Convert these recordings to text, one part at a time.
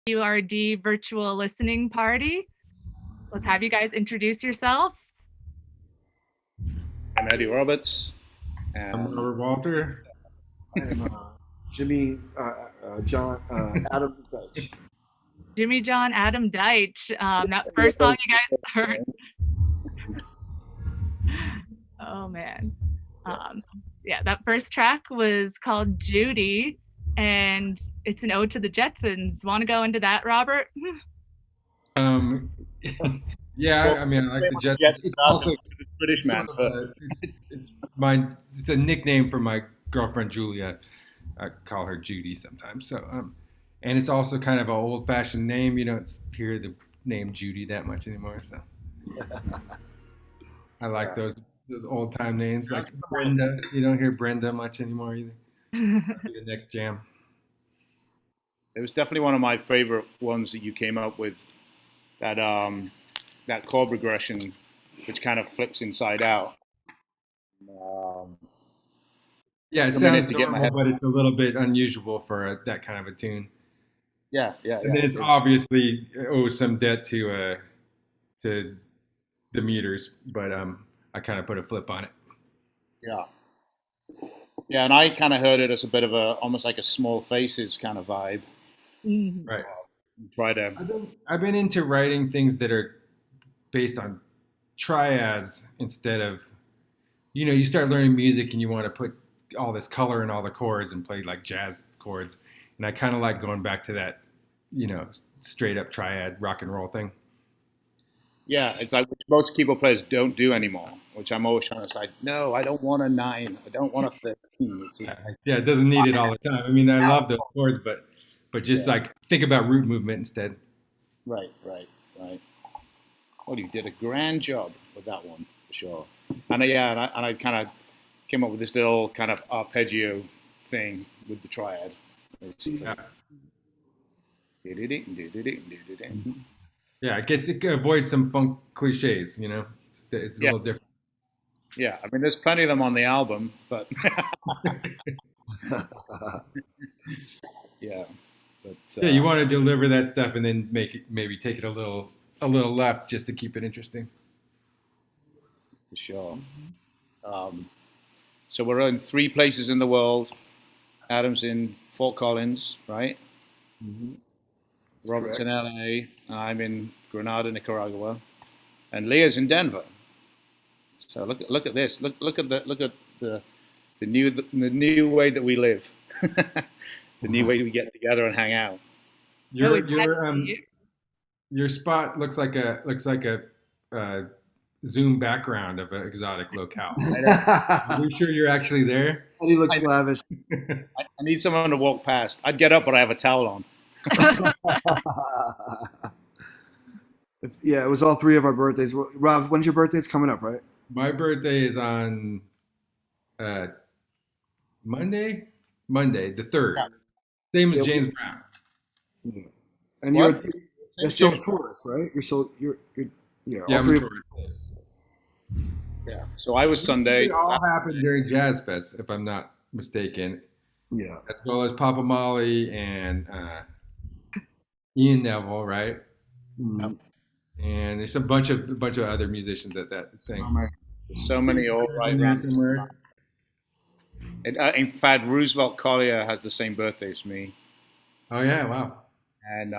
WRD virtual listening party. Let's have you guys introduce yourselves. I'm Eddie Roberts. I'm Robert Walter. I'm Adam Deitch. Jimmy John Adam Deitch. That first song you guys heard. Oh man. Yeah, that first track was called Judy, and it's an ode to the Jetsons. Want to go into that, Robert? Um, yeah, I mean, I like the Jets. It's also British man first. It's a nickname for my girlfriend Julia. I call her Judy sometimes. So, and it's also kind of an old-fashioned name. You don't hear the name Judy that much anymore. So, I like those old-time names like Brenda. You don't hear Brenda much anymore either. That'll be the next jam. It was definitely one of my favorite ones that you came up with. That chord progression, which kind of flips inside out. Yeah, it sounds normal, but it's a little bit unusual for that kind of a tune. Yeah. And then it's obviously owes some debt to the meters, but I kind of put a flip on it. Yeah, and I kind of heard it as a bit of almost like a Small Faces kind of vibe. Mhm. Right. I've been into writing things that are based on triads instead of, you start learning music and you want to put all this color in all the chords and play like jazz chords. And I kind of like going back to that, straight up triad rock and roll thing. Yeah, it's like which most keyboard players don't do anymore, which I'm always trying to say, no, I don't want a 9. I don't want a 13. Yeah, it doesn't need it all the time. I mean, I love those chords, but just like think about root movement instead. Right. Well, you did a grand job with that one, for sure. And I kind of came up with this little kind of arpeggio thing with the triad. Yeah, it avoids some funk cliches, It's a little different. Yeah, I mean, there's plenty of them on the album, but yeah. But, you want to deliver that stuff and then maybe take it a little left just to keep it interesting. For sure. So we're in 3 places in the world. Adam's in Fort Collins, right? Mm-hmm. Robert's in LA. I'm in Granada, Nicaragua, and Leah's in Denver. So look at this. Look at the new way that we live. The new way we get together and hang out. Your spot looks like a Zoom background of an exotic locale. Are you sure you're actually there? And he looks lavish. I need someone to walk past. I'd get up, but I have a towel on. Yeah, it was all 3 of our birthdays. Rob, when's your birthday? It's coming up, right? My birthday is on Monday, the 3rd. Yeah. Same as James Brown. Yeah. And you're still Taurus, right? You're all 3 of Taurus. Yeah. So I was Sunday. It all happened during Jazz Fest, if I'm not mistaken. Yeah. As well as Papa Molly and Ian Neville, right? Mm-hmm. And there's a bunch of other musicians at that thing. So many all right somewhere. In fact, Roosevelt Collier has the same birthday as me. Oh yeah, wow. And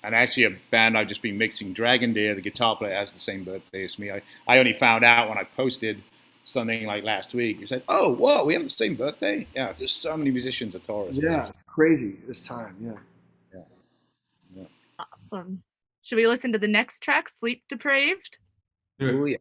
actually a band I've just been mixing, Dragon Deer, the guitar player, has the same birthday as me. I only found out when I posted something like last week. He said, "Oh, whoa, we have the same birthday." Yeah, there's so many musicians at Taurus. Yeah, it's crazy this time. Yeah. Awesome. Should we listen to the next track, Sleep Depraved? Oh, yeah.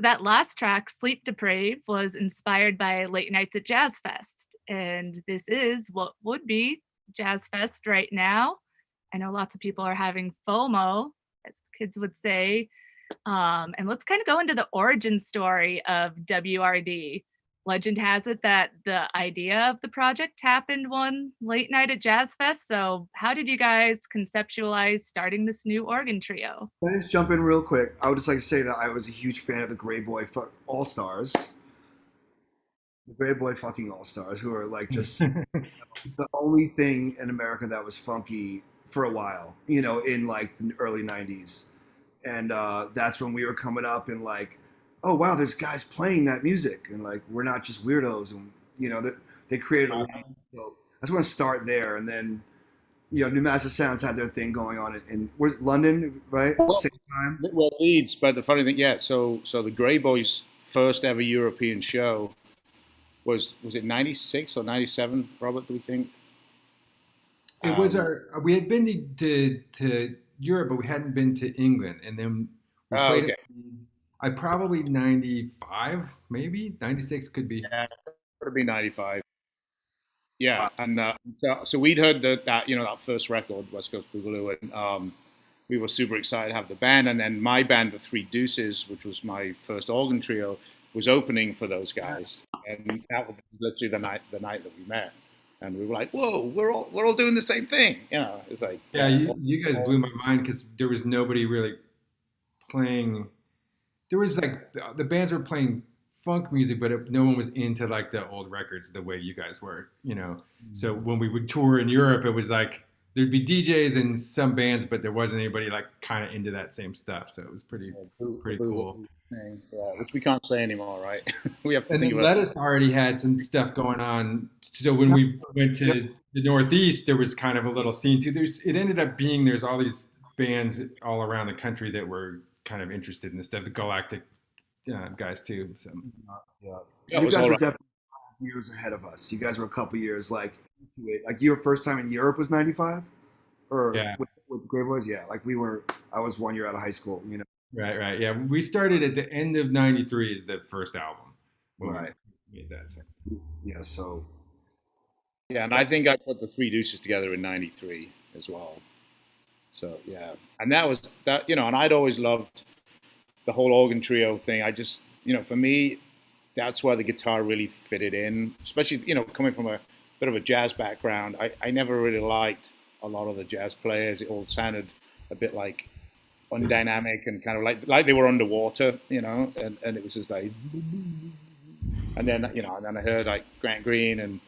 So that last track, Sleep Deprived, was inspired by late nights at Jazz Fest. And this is what would be Jazz Fest right now. I know lots of people are having FOMO, as kids would say. And let's kind of go into the origin story of WRD. Legend has it that the idea of the project happened one late night at Jazz Fest. So how did you guys conceptualize starting this new organ trio? Can I just jump in real quick? I would just like to say that I was a huge fan of the Greyboy Allstars. The Greyboy fucking Allstars, who are like just the only thing in America that was funky for a while, in like the early 90s. And that's when we were coming up and like, oh wow, there's guys playing that music, and like we're not just weirdos, and they created a so I just want to start there, and then New Mastersounds had their thing going on in London, right? Well, Same time. Well, Leeds, but the funny thing, yeah. So the Greyboys' first ever European show was it 96 or 97? Robert, do we think? It was we had been to Europe, but we hadn't been to England, and then we played. Okay. I probably 95, maybe 96 could be. Yeah, it would be 95. Yeah, and so we'd heard that first record, West Coast Boogaloo, and we were super excited to have the band. And then my band, the Three Deuces, which was my first organ trio, was opening for those guys, and that was literally the night that we met. And we were like, "Whoa, we're all doing the same thing." It's like You guys blew my mind because there was nobody really playing. There was like the bands were playing funk music, but no one was into like the old records the way you guys were, So when we would tour in Europe, it was like there'd be DJs and some bands, but there wasn't anybody like kind of into that same stuff. So it was pretty cool. Yeah, which we can't say anymore, right? We have to and think then about Lettuce already had some stuff going on. So when we went to the Northeast, there was kind of a little scene too. It ended up being there's all these bands all around the country that were kind of interested in this stuff. The Galactic guys too. So You guys were definitely 5 years ahead of us. You guys were a couple years like into it. Like your first time in Europe was 95, or with the Greyboys. Yeah, like I was 1 year out of high school. Right. Yeah, we started at the end of '93 is the first album. Right. We made that. So. Yeah. So. Yeah, and I think I put the Three Deuces together in '93 as well. So yeah, and that was that. And I'd always loved the whole organ trio thing. I just, for me, that's where the guitar really fitted in. Especially, coming from a bit of a jazz background, I never really liked a lot of the jazz players. It all sounded a bit like undynamic and kind of like they were underwater, and it was just like, and then I heard like Grant Green and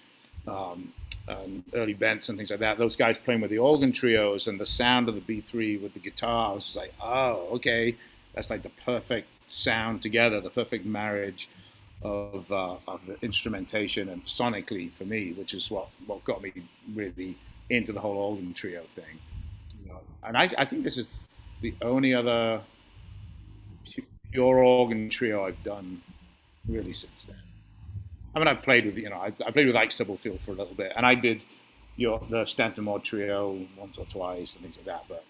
early Benson and things like that. Those guys playing with the organ trios and the sound of the B3 with the guitar. I was just like, oh, okay, that's like the perfect sound together, the perfect marriage of the instrumentation and sonically for me, which is what got me really into the whole organ trio thing. Yeah. And I think this is the only other pure organ trio I've done really since then. I mean, I played with I played with Ike Stubblefield for a little bit, and I did the Stanton Mod trio once or twice and things like that. But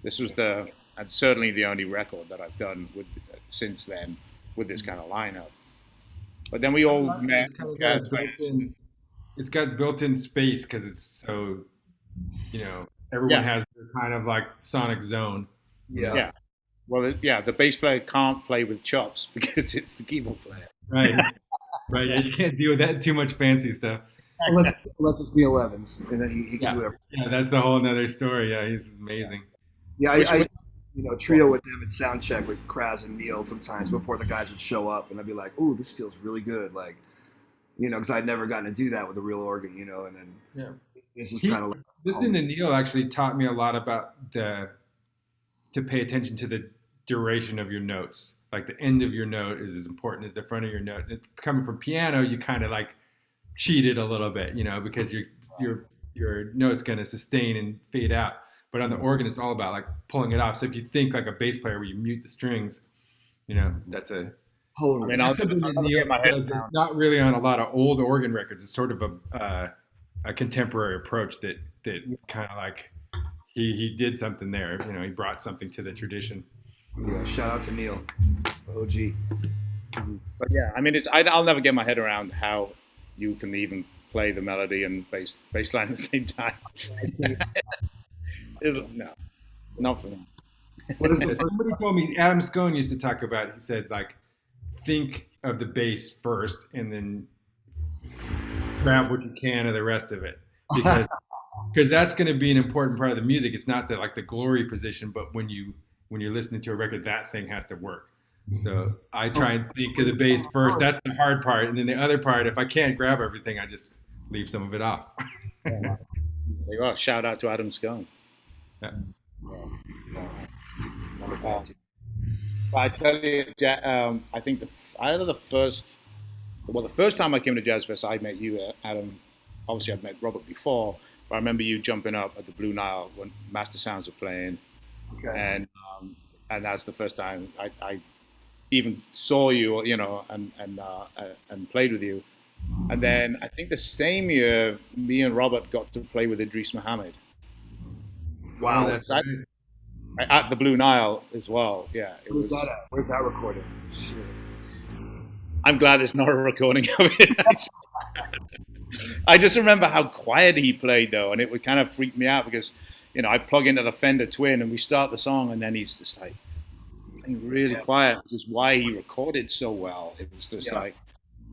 this was and certainly the only record that I've done since then with this kind of lineup. But then we all met. It's got built-in space because it's so, everyone has their kind of like sonic zone. Yeah. Well, the bass player can't play with chops because it's the keyboard player. Right. Right. Yeah, you can't deal with that too much fancy stuff. Unless it's Neil Evans, and then he can do whatever. Yeah, that's a whole nother story. Yeah, he's amazing. Yeah, I trio with them at sound check with Kraz and Neil sometimes before the guys would show up, and I'd be like, "Ooh, this feels really good," like, because I'd never gotten to do that with a real organ, and then this is kind of like listening to Neil actually taught me a lot about to pay attention to the duration of your notes. Like the end of your note is as important as the front of your note. It's coming from piano, you kind of like cheat it a little bit, because your note's going to sustain and fade out. But on the organ, it's all about like pulling it off. So if you think like a bass player where you mute the strings, that's a totally. I mean, I'll Neil does not really on a lot of old organ records. It's sort of a contemporary approach that kind of like he did something there. He brought something to the tradition. Yeah, shout out to Neil. OG. But yeah, I mean, I'll never get my head around how you can even play the melody and bass line at the same time. No, not for me. What is the Somebody told me Adam Scone used to talk about. He said like, think of the bass first, and then grab what you can of the rest of it, because that's going to be an important part of the music. It's not the glory position, but when you're listening to a record, that thing has to work. So I try and think of the bass first. That's the hard part, and then the other part, if I can't grab everything, I just leave some of it off. Well, shout out to Adam Scone. Yeah. I tell you, I think the first time I came to Jazz Fest, I met you, Adam. Obviously, I'd met Robert before, but I remember you jumping up at the Blue Nile when Mastersounds were playing, and that's the first time I even saw you, and played with you. And then I think the same year, me and Robert got to play with Idris Muhammad. Wow. At the Blue Nile as well. Yeah. Where's that at? Where's that recorded? Shit. I'm glad it's not a recording of it. I just remember how quiet he played though, and it would kind of freak me out because, I plug into the Fender Twin and we start the song and then he's just like playing really quiet, which is why he recorded so well. It was just like,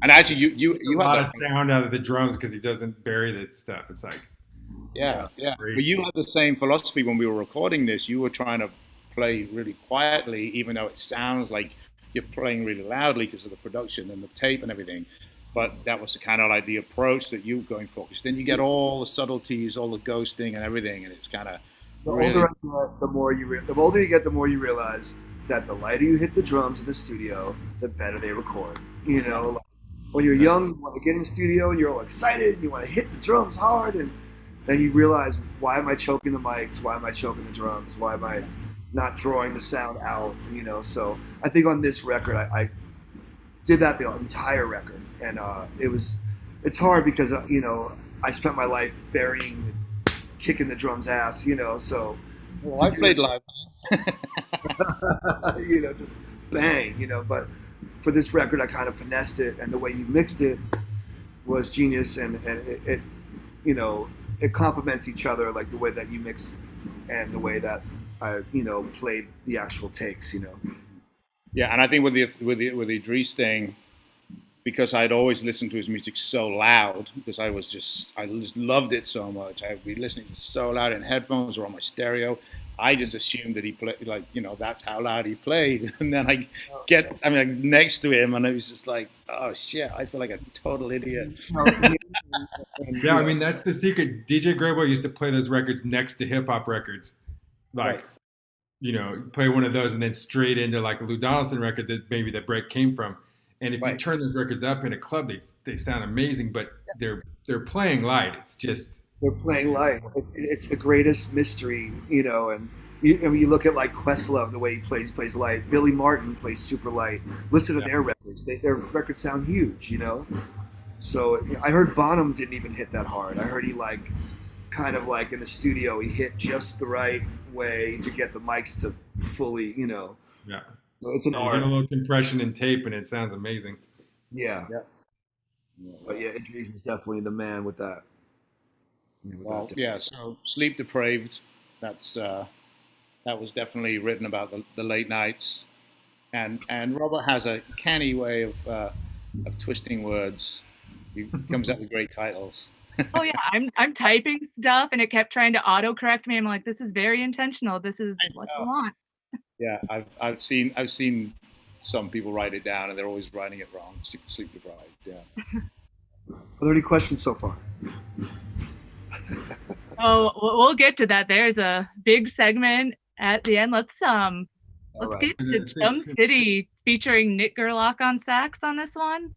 and actually you a lot of sound out of the drums because he doesn't bury that stuff. It's like, yeah. But you had the same philosophy when we were recording this. You were trying to play really quietly, even though it sounds like you're playing really loudly because of the production and the tape and everything. But that was kind of like the approach that you were going for. Because then you get all the subtleties, all the ghosting and everything, and it's kind of the older I get, the older you get, the more you realize that the lighter you hit the drums in the studio, the better they record. Like when you're young, you want to get in the studio and you're all excited, you want to hit the drums hard, and then you realize, why am I choking the mics? Why am I choking the drums? Why am I not drawing the sound out? So I think on this record, I did that the entire record, and it's hard because I spent my life burying, kicking the drums ass, so. Well, I played live. Just bang, But for this record, I kind of finessed it, and the way you mixed it was genius, and it it complements each other, like the way that you mix and the way that I, played the actual takes, Yeah, and I think with the Idris thing, because I'd always listened to his music so loud, because I just loved it so much. I'd be listening so loud in headphones or on my stereo. I just assumed that he played that's how loud he played, and then I'm next to him, and I was just like, oh shit, I feel like a total idiot. Yeah, I mean that's the secret. DJ Greyboy used to play those records next to hip hop records, like play one of those and then straight into like a Lou Donaldson record that maybe that break came from. And if you turn those records up in a club, they sound amazing, but they're playing light. It's just. They're playing light. It's the greatest mystery, And you look at like Questlove, the way he plays light. Billy Martin plays super light. Listen to their records. Their records sound huge, So I heard Bonham didn't even hit that hard. I heard he kind of in the studio, he hit just the right way to get the mics to fully, Yeah. So it's an art. A little compression and tape, and it sounds amazing. Yeah. But Idris is definitely the man with that. So Sleep Depraved, that was definitely written about the late nights, and Robert has a canny way of twisting words. He comes up with great titles. Oh yeah, I'm typing stuff and it kept trying to autocorrect me. I'm like, this is very intentional. This is what you want. Yeah, I've seen some people write it down and they're always writing it wrong. Sleep Deprived. Yeah. Are there any questions so far? Oh, we'll get to that. There's a big segment at the end. Let's get to Some City featuring Nick Gerlach on sax on this one.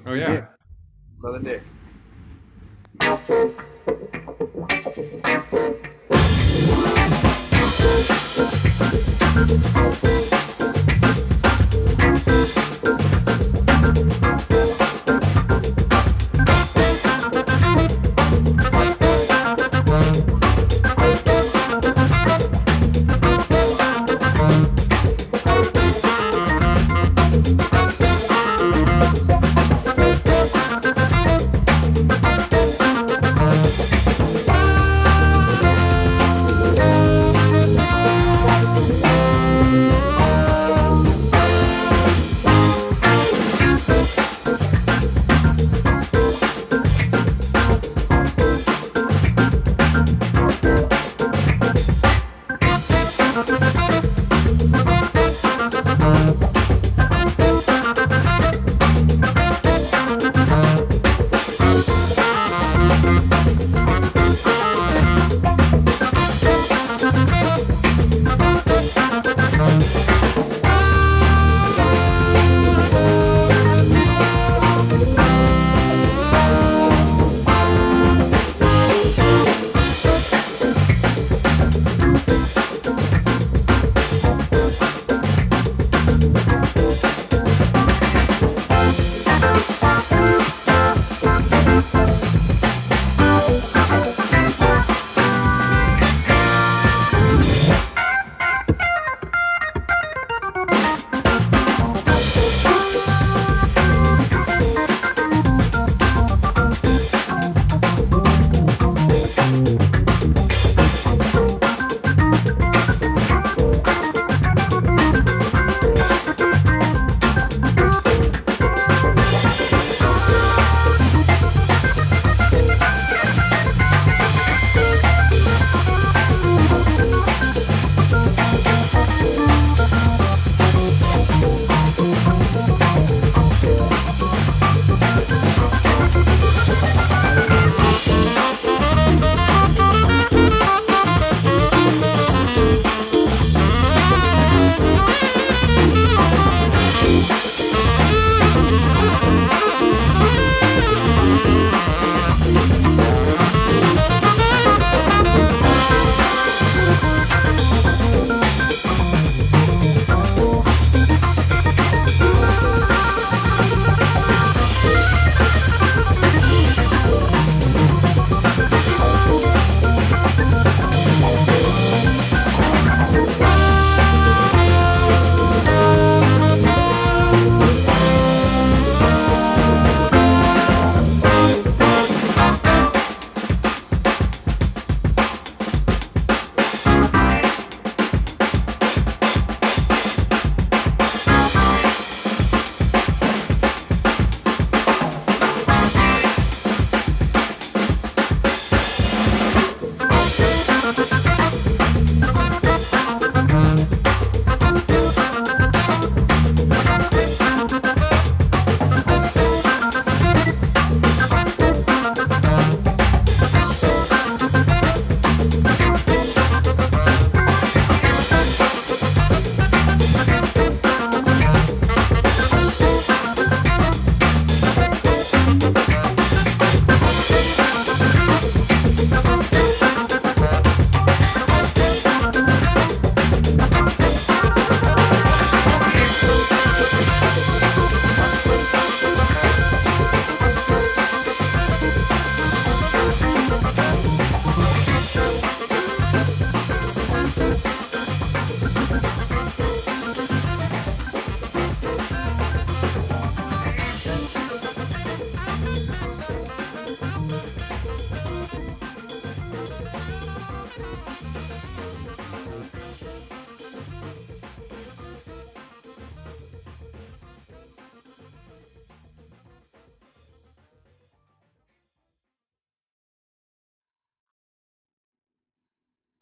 Oh yeah. Brother Nick.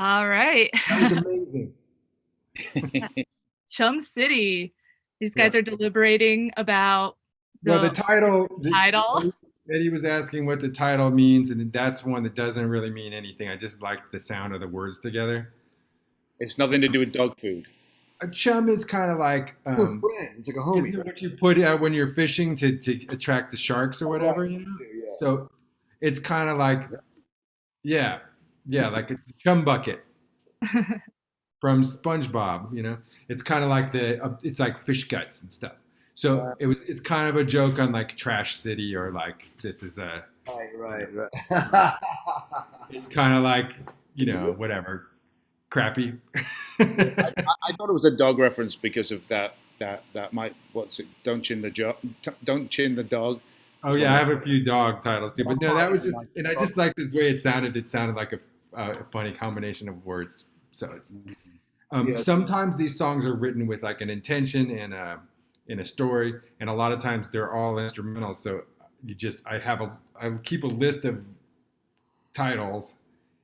All right. That was amazing. Chum City. These Yeah. guys are deliberating about Well, the title, title. Eddie was asking what the title means, and that's one that doesn't really mean anything. I just like the sound of the words together. It's nothing to do with dog food. A chum is kind of like It's a friend. It's like a homie. isn't it what you put out when you're fishing to attract the sharks or whatever, you know? Yeah. So it's kind of like, yeah, like a chum bucket from SpongeBob, you know? It's kind of like it's like fish guts and stuff. So it's kind of a joke on like Trash City or like this is a Right. it's kind of like, you know, whatever, crappy. I thought it was a dog reference because of that might don't chin the dog. Oh yeah, I have a few dog titles too, but no, that was just, and I just like the way it sounded. It sounded like a funny combination of words. So it's sometimes these songs are written with like an intention and in a story, and a lot of times they're all instrumental. So I keep a list of titles,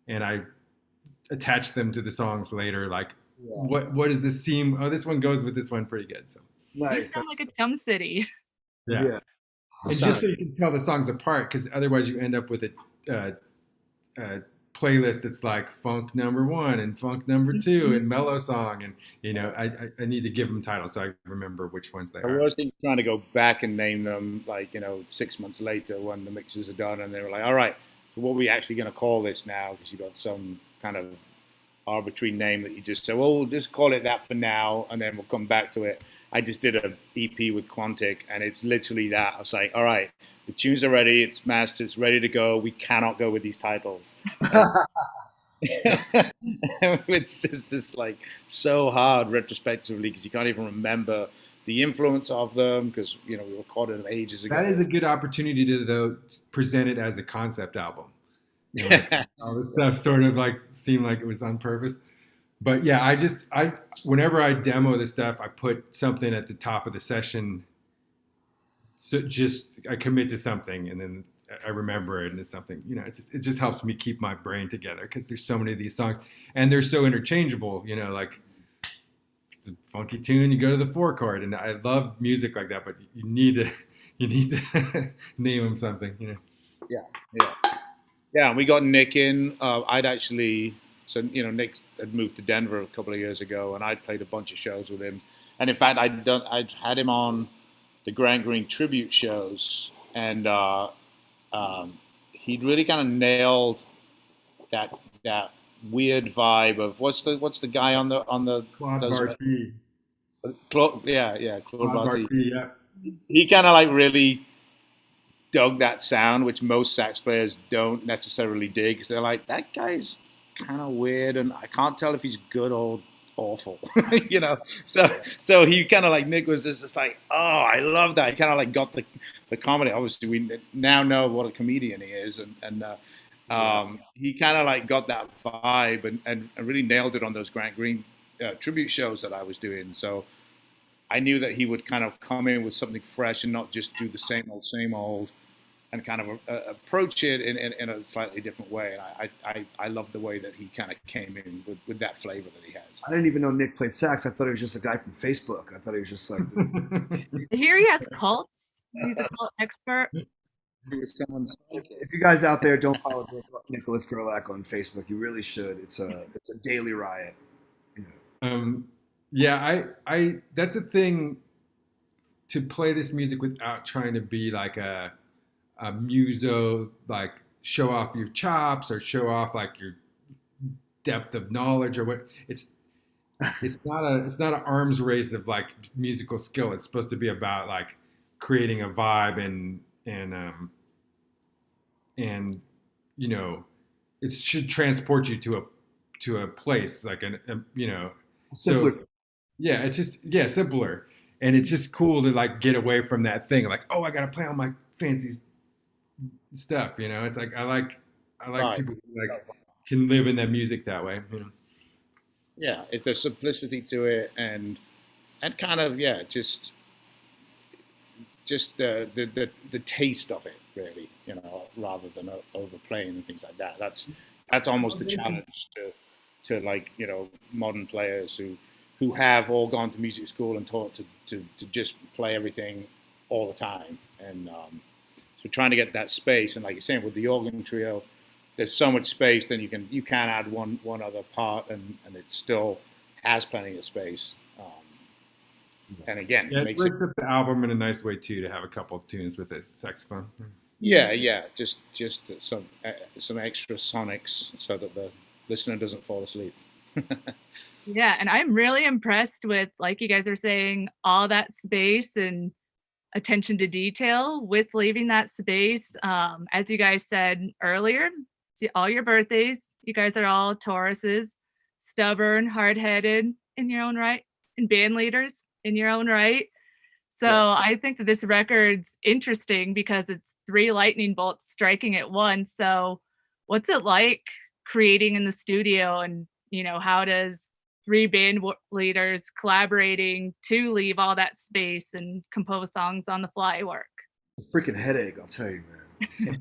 and I attach them to the songs later. Like, what does this seem? Oh, this one goes with this one pretty good. So You Nice. sound like a Chum City. Yeah. And just so you can tell the songs apart, because otherwise you end up with a playlist that's like funk #1 and funk #2 and mellow song, and you know I need to give them titles so I remember which ones they I are. was trying to go back and name them, like 6 months later when the mixes are done, and they were like, all right, so what are we actually going to call this now? Because you got some kind of arbitrary name that you just say, well, we'll just call it that for now, and then we'll come back to it. I just did an EP with Quantic, and it's literally that. I was like, all right, the tunes are ready, it's mastered, it's ready to go. We cannot go with these titles. It's just like so hard retrospectively because you can't even remember the influence of them because we recorded them ages ago. That is a good opportunity to though present it as a concept album. You know, like, all this stuff sort of like seemed like it was on purpose. But yeah, I whenever I demo this stuff, I put something at the top of the session. So I commit to something, and then I remember it, and it's something. It just helps me keep my brain together because there's so many of these songs, and they're so interchangeable. Like it's a funky tune, you go to the 4 chord, and I love music like that. But you need to name them something. Yeah. We got Nick in. Nick had moved to Denver a couple of years ago, and I'd played a bunch of shows with him. And in fact, I'd had him on the Grant Green tribute shows, and he'd really kind of nailed that weird vibe of what's the guy on the Claude Barty. Claude Barty. Yeah. He kind of like really dug that sound, which most sax players don't necessarily dig, because they're like, that guy's kind of weird, and I can't tell if he's good or awful, So he kind of like, Nick was just like, oh, I love that. He kind of like got the comedy. Obviously, we now know what a comedian he is, and he kind of like got that vibe and really nailed it on those Grant Green tribute shows that I was doing. So I knew that he would kind of come in with something fresh and not just do the same old, and kind of approach it in a slightly different way. And I love the way that he kind of came in with that flavor that he has. I didn't even know Nick played sax. I thought he was just a guy from Facebook. I thought he was just like. Here he has cults. He's a cult expert. If you guys out there don't follow Nicholas Gerlach on Facebook, you really should. It's a daily riot. I that's a thing, to play this music without trying to be like a muso, like show off your chops or show off like your depth of knowledge or what. It's not an arms race of like musical skill. It's supposed to be about like creating a vibe and it should transport you to a place like Simpler. So yeah, it's just simpler, and it's just cool to like get away from that thing like, oh, I gotta play all my fancy stuff. It's like I like people who like can live in that music that way. Yeah, there's simplicity to it, and kind of just the taste of it, really, rather than overplaying and things like that. That's almost the challenge to like, you know, modern players who have all gone to music school and taught to just play everything all the time. And so trying to get that space, and like you're saying, with the organ trio, there's so much space, then you can add one other part, and it still has plenty of space. And again, Yeah, it makes breaks up the album in a nice way too, to have a couple of tunes with it, saxophone. yeah, just some extra sonics so that the listener doesn't fall asleep. Yeah, and I'm really impressed with, like you guys are saying, all that space and attention to detail with leaving that space. As you guys said earlier, see all your birthdays. You guys are all Tauruses, stubborn, hard-headed in your own right, and band leaders in your own right. So Yeah. I think that this record's interesting because it's 3 lightning bolts striking at once. So what's it like creating in the studio, and you know, how does 3 band leaders collaborating to leave all that space and compose songs on the fly work? Freaking headache, I'll tell you, man.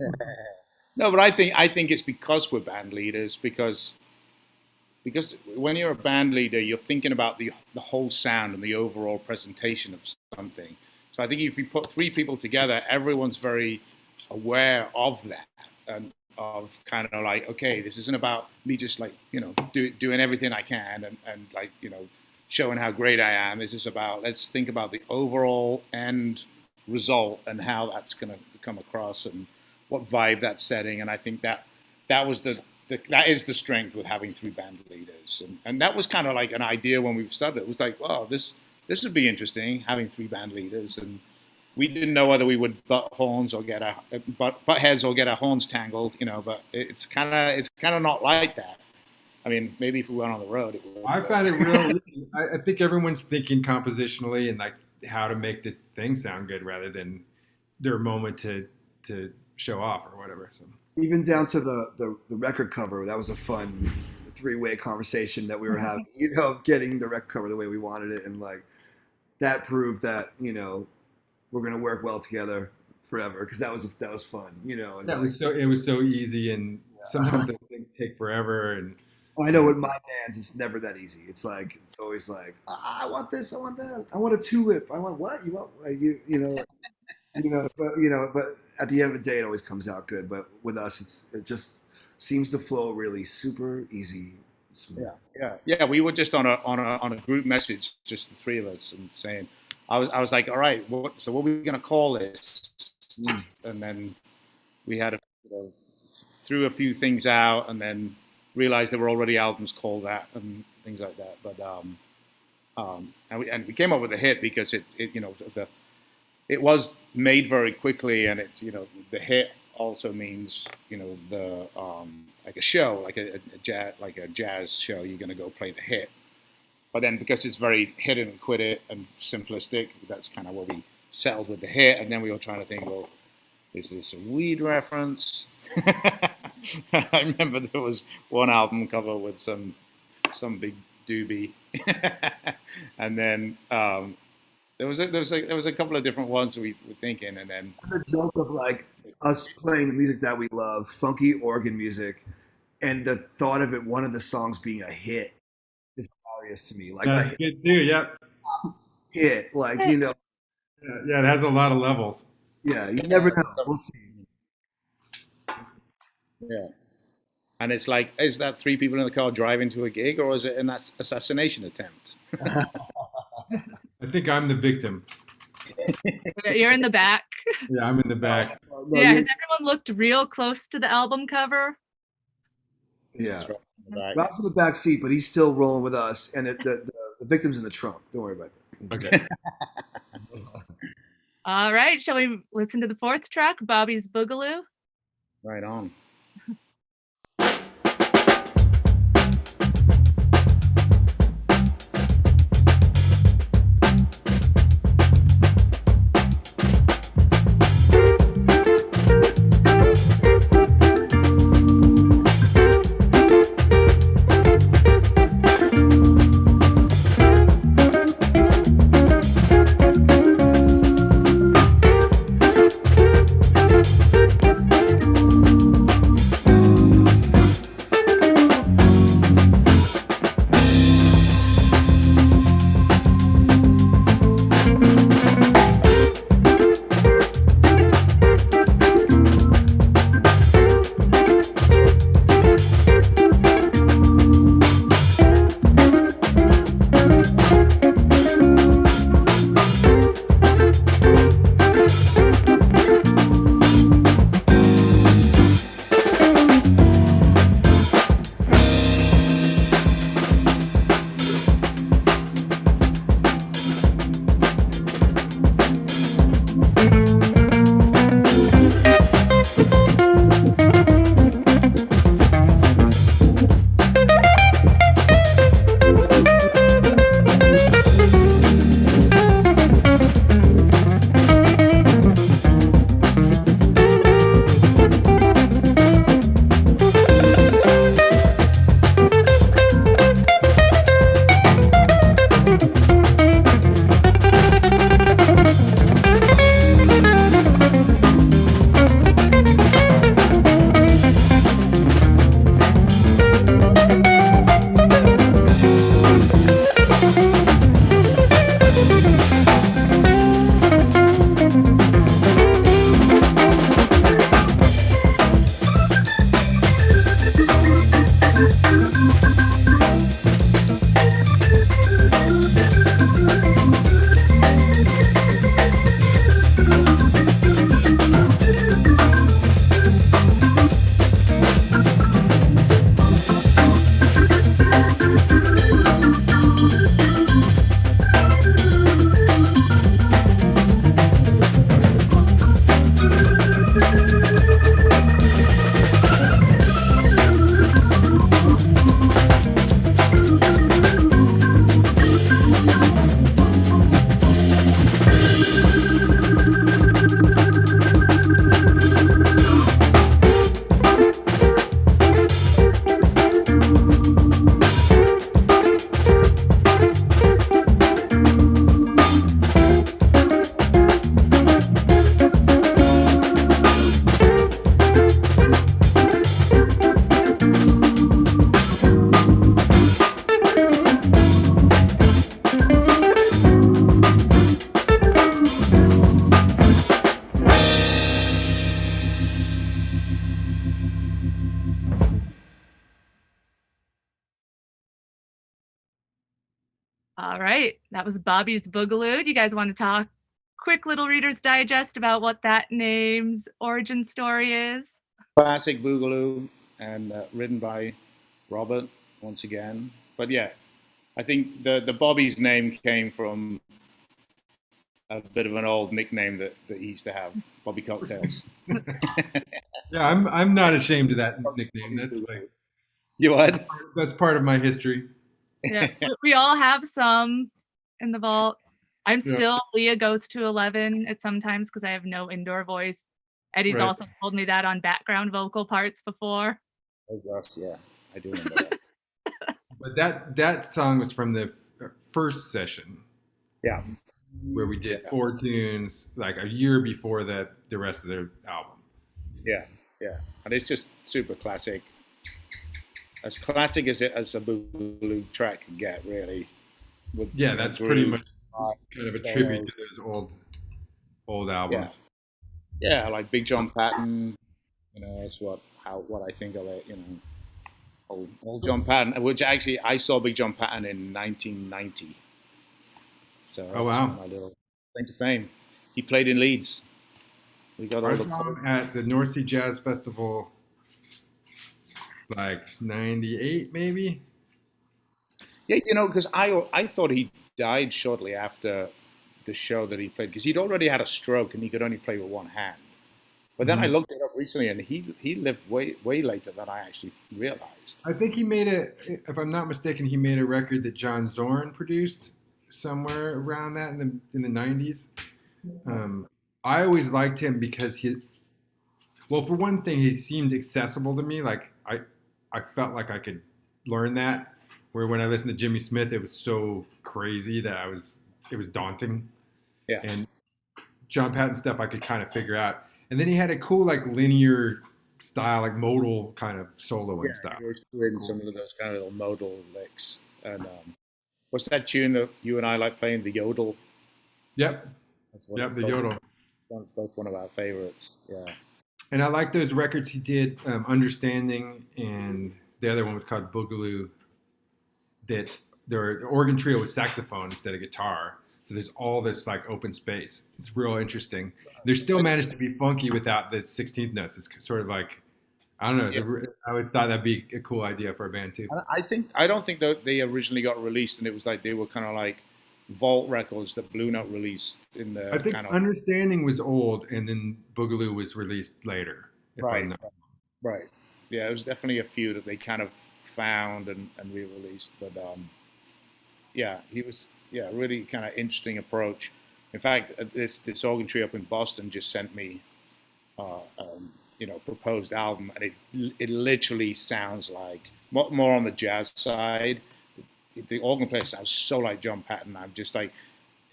No, but I think it's because we're band leaders, because when you're a band leader, you're thinking about the whole sound and the overall presentation of something. So I think if you put 3 people together, everyone's very aware of that, and of kind of like, okay, this isn't about me just like, you know, doing everything I can and like, you know, showing how great I am. This is about, let's think about the overall end result and how that's going to come across and what vibe that's setting. And I think that was that is the strength with having 3 band leaders. And that was kind of like an idea when we started. It was like, wow, this would be interesting, having 3 band leaders. And we didn't know whether we would butt heads or get our horns tangled, you know, but it's kind of not like that. I mean, maybe if we went on the road, it would. I found it real. I think everyone's thinking compositionally and like how to make the thing sound good rather than their moment to show off or whatever. So. Even down to the record cover, that was a fun 3-way conversation that we were having, you know, getting the record cover the way we wanted it. And like, that proved that, you know, we're going to work well together forever. Cause that was fun, you know. And it was so easy, and sometimes the things take forever. And I know with my bands, it's never that easy. It's always like, I want this, I want that. I want a tulip. I want what? You want, but at the end of the day, it always comes out good. But with us, it just seems to flow really super easy. Smooth. Yeah. We were just on a group message, just the 3 of us, and saying, I was like, all right, so what are we gonna call this? And then we had threw a few things out, and then realized there were already albums called that and things like that. But and we came up with a hit because it you know, it was made very quickly, and it's, you know, the hit also means, you know, the like a show, like a jazz show, you're going to go play the hit. But then because it's very hit it and quit it and simplistic, that's kind of what we settled with the hit. And then we were trying to think, well, is this a weed reference? I remember there was one album cover with some big doobie, and then there was a couple of different ones we were thinking, and then the joke of like us playing the music that we love, funky organ music, and the thought of it, one of the songs being a hit, is hilarious to me. Like that's good too. Yep. Hit, like, you know. Yeah, it has a lot of levels. Yeah, you never know. We'll see. Yeah. And it's like, is that 3 people in the car driving to a gig, or is it an assassination attempt? I think I'm the victim. You're in the back. Yeah, I'm in the back. No, Yeah, has everyone looked real close to the album cover? yeah. Right. Rob's in the back seat, but he's still rolling with us, and the victim's in the trunk. Don't worry about that. Okay. All right, shall we listen to the 4th track, Bobby's Boogaloo? Right on. All right, that was Bobby's Boogaloo. Do you guys want to talk quick little Reader's Digest about what that name's origin story is? Classic Boogaloo, and written by Robert once again. But yeah, I think the Bobby's name came from a bit of an old nickname that he used to have, Bobby Cocktails. Yeah, I'm not ashamed of that nickname. That's like, You what? that's part of my history. Yeah, we all have some in the vault. I'm still Leah goes to 11 at sometimes because I have no indoor voice. Eddie's Right. also told me that on background vocal parts before. Oh gosh, yeah, I do remember that. But that song was from the first session. Yeah. Where we did 4 tunes like a year before the rest of their album. Yeah, and it's just super classic. As classic as a Boogaloo track can get, really. Yeah, that's pretty much kind of a tribute to those old albums. Yeah, like Big John Patton. That's what I think of it. Old John Patton, which actually I saw Big John Patton in 1990. So that's my little claim to fame. He played in Leeds. We got all I saw him at the North Sea Jazz Festival, like 98 maybe. Yeah, because I thought he died shortly after the show that he played, because he'd already had a stroke and he could only play with one hand. But then I looked it up recently, and he lived way later than I actually realized. I think he made if I'm not mistaken, he made a record that John Zorn produced somewhere around that in the 90s. I always liked him because for one thing, he seemed accessible to me. Like I felt like I could learn that. Where when I listened to Jimmy Smith, it was so crazy that it was daunting. Yeah. And John Patton stuff I could kind of figure out. And then he had a cool like linear style, like modal kind of soloing style. He was doing some of those kind of little modal licks. And what's that tune that you and I like playing? The yodel. Yep. The yodel. Both one of our favorites. Yeah. And I like those records he did, Understanding, and the other one was called Boogaloo. That the organ trio was saxophone instead of guitar. So there's all this like open space. It's real interesting. They still managed to be funky without the 16th notes. It's sort of like, I don't know. I always thought that'd be a cool idea for a band too. I don't think that they originally got released, and it was like they were kind of like vault records that Blue Note released in the. I think kind of, Understanding was old, and then Boogaloo was released later. Right. Yeah, it was definitely a few that they kind of found and re-released, but he was really kind of interesting approach. In fact, this organ trio up in Boston just sent me proposed album, and it literally sounds like more on the jazz side. The organ player sounds so like John Patton. I'm just like,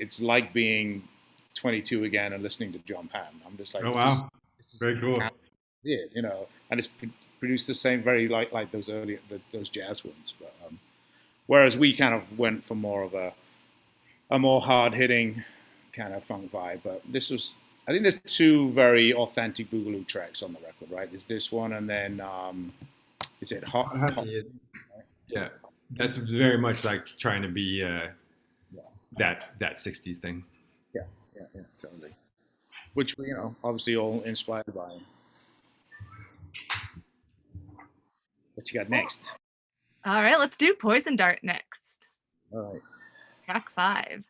it's like being 22 again and listening to John Patton. I'm just like, oh wow, very cool. Yeah, and it's produced the same, very like those earlier those jazz ones. But whereas we kind of went for more of a more hard hitting kind of funk vibe. But I think there's 2 very authentic Boogaloo tracks on the record, right? There's this one, and then is it Hot? Yeah, that's very much like trying to be that 60s thing. Yeah, totally. Which we, obviously all inspired by. What you got next? All right, let's do Poison Dart next. All right. Track 5.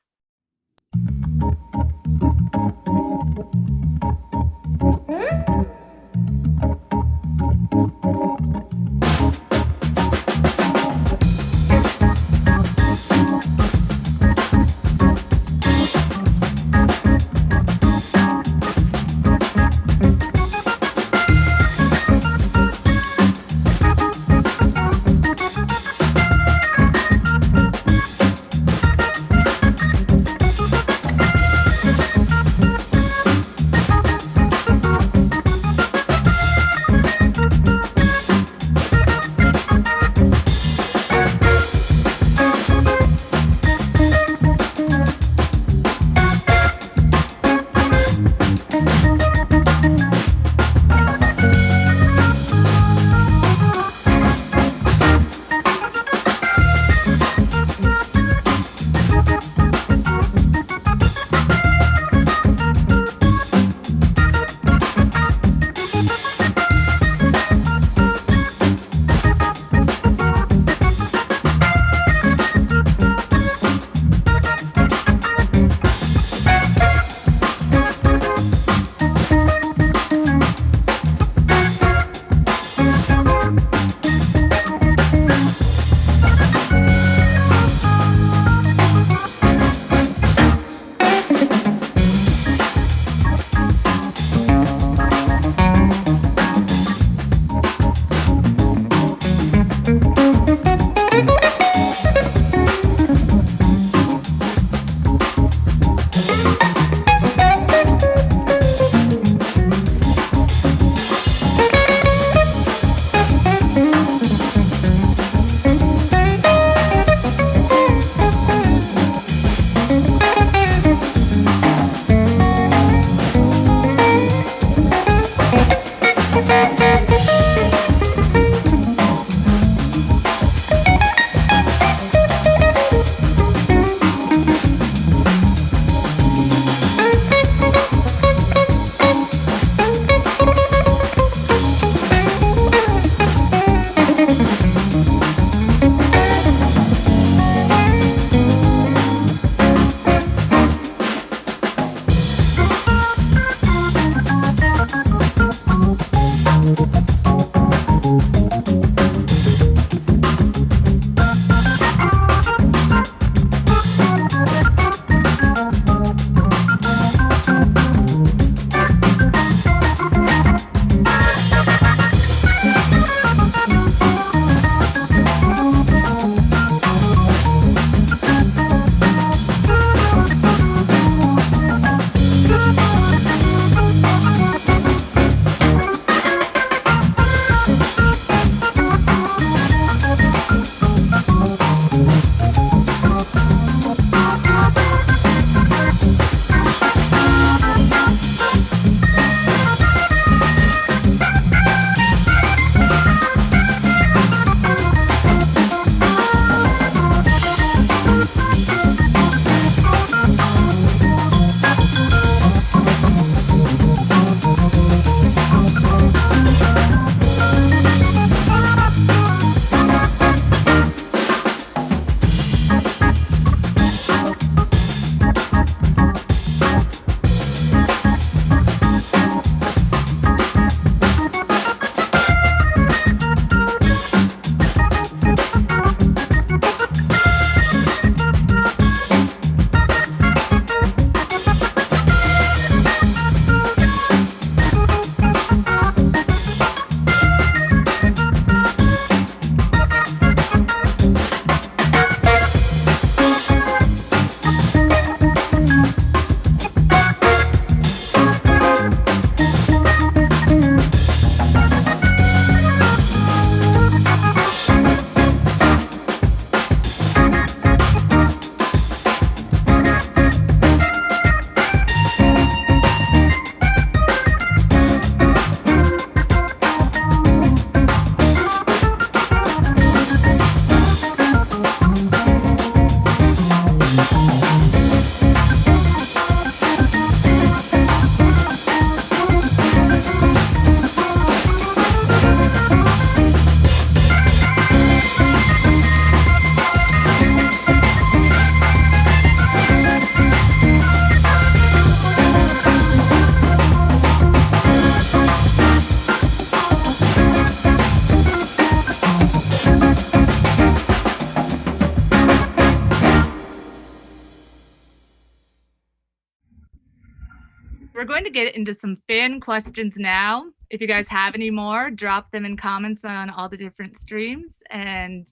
We're going to get into some fan questions now. If you guys have any more, drop them in comments on all the different streams, and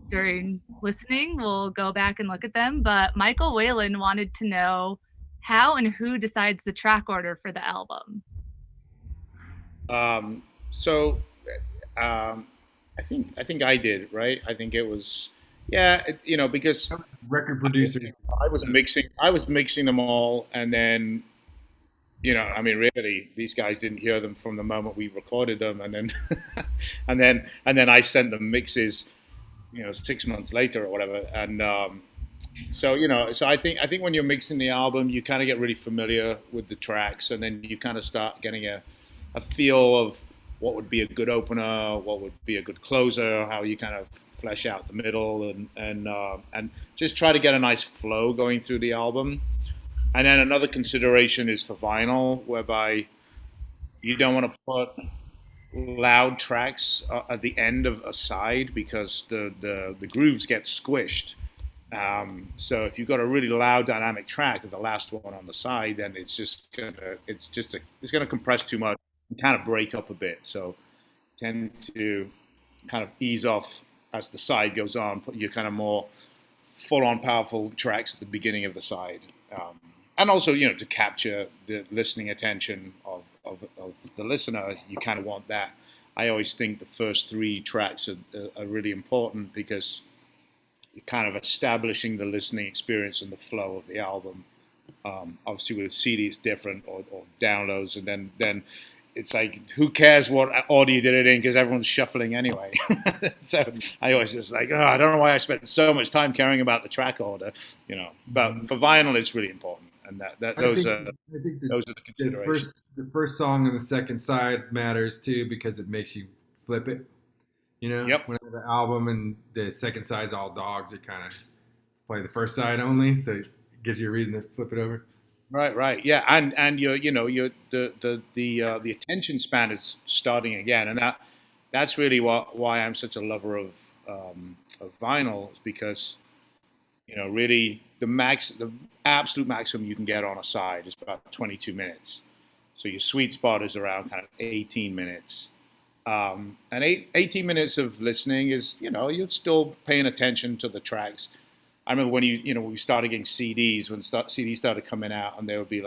during listening, we'll go back and look at them. But Michael Whalen wanted to know how and who decides the track order for the album. I think I did, right? I think it was, because Record producers. I was mixing them all, and then, really, these guys didn't hear them from the moment we recorded them, and then, and then I sent them mixes, 6 months later or whatever, and so I think when you're mixing the album, you kind of get really familiar with the tracks, and then you kind of start getting a feel of what would be a good opener, what would be a good closer, how you kind of flesh out the middle, and just try to get a nice flow going through the album. And then another consideration is for vinyl, whereby you don't want to put loud tracks at the end of a side because the grooves get squished. So if you've got a really loud dynamic track at the last one on the side, then it's gonna compress too much and kind of break up a bit. So tend to kind of ease off as the side goes on, put your kind of more full-on powerful tracks at the beginning of the side. And also, to capture the listening attention of the listener, you kind of want that. I always think the first 3 tracks are really important because you're kind of establishing the listening experience and the flow of the album. Obviously, with a CD, it's different, or downloads, and then it's like, who cares what order you did it in because everyone's shuffling anyway. So I always just like, I don't know why I spent so much time caring about the track order, But for vinyl, it's really important. And those are the considerations. The first song on the second side matters too because it makes you flip it. Yep. Whenever the album and the second side's all dogs, you kind of play the first side only, so it gives you a reason to flip it over. Right, yeah, and the attention span is starting again, and that's really why I'm such a lover of vinyl, because really the absolute maximum you can get on a side is about 22 minutes. So your sweet spot is around kind of 18 minutes. And 18 minutes of listening is, you're still paying attention to the tracks. I remember when we started getting CDs, when CDs started coming out, and they'd be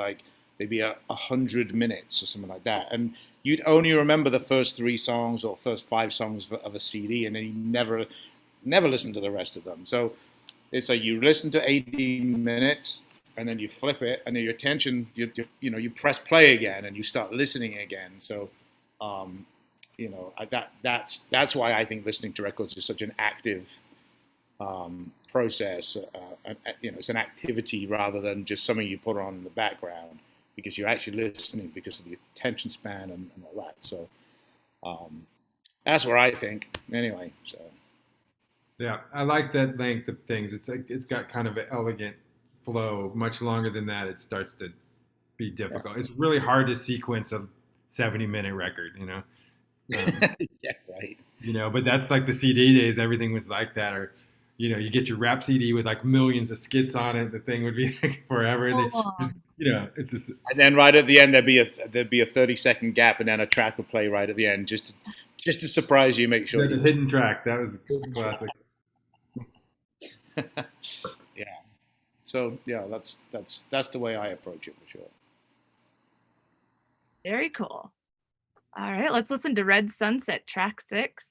100 minutes or something like that. And you'd only remember the first 3 songs or first 5 songs of a CD, and then you never listen to the rest of them. So it's like you listen to 18 minutes, and then you flip it, and then your attention, you press play again, and you start listening again. So, that's why I think listening to records is such an active process. It's an activity rather than just something you put on in the background, because you're actually listening because of the attention span and all that. So that's what I think, anyway. So. Yeah, I like that length of things. It's got kind of an elegant flow. Much longer than that, it starts to be difficult. It's really hard to sequence a 70-minute record, Yeah, right. But that's like the CD days. Everything was like that. Or, you get your rap CD with like millions of skits on it. The thing would be like forever. And it's just, and then right at the end there'd be a 30-second gap, and then a track would play right at the end, just to surprise you. Make sure the hidden track. That was classic. Yeah. So yeah, that's the way I approach it, for sure. Very cool. All right, let's listen to Red Sunset, track 6.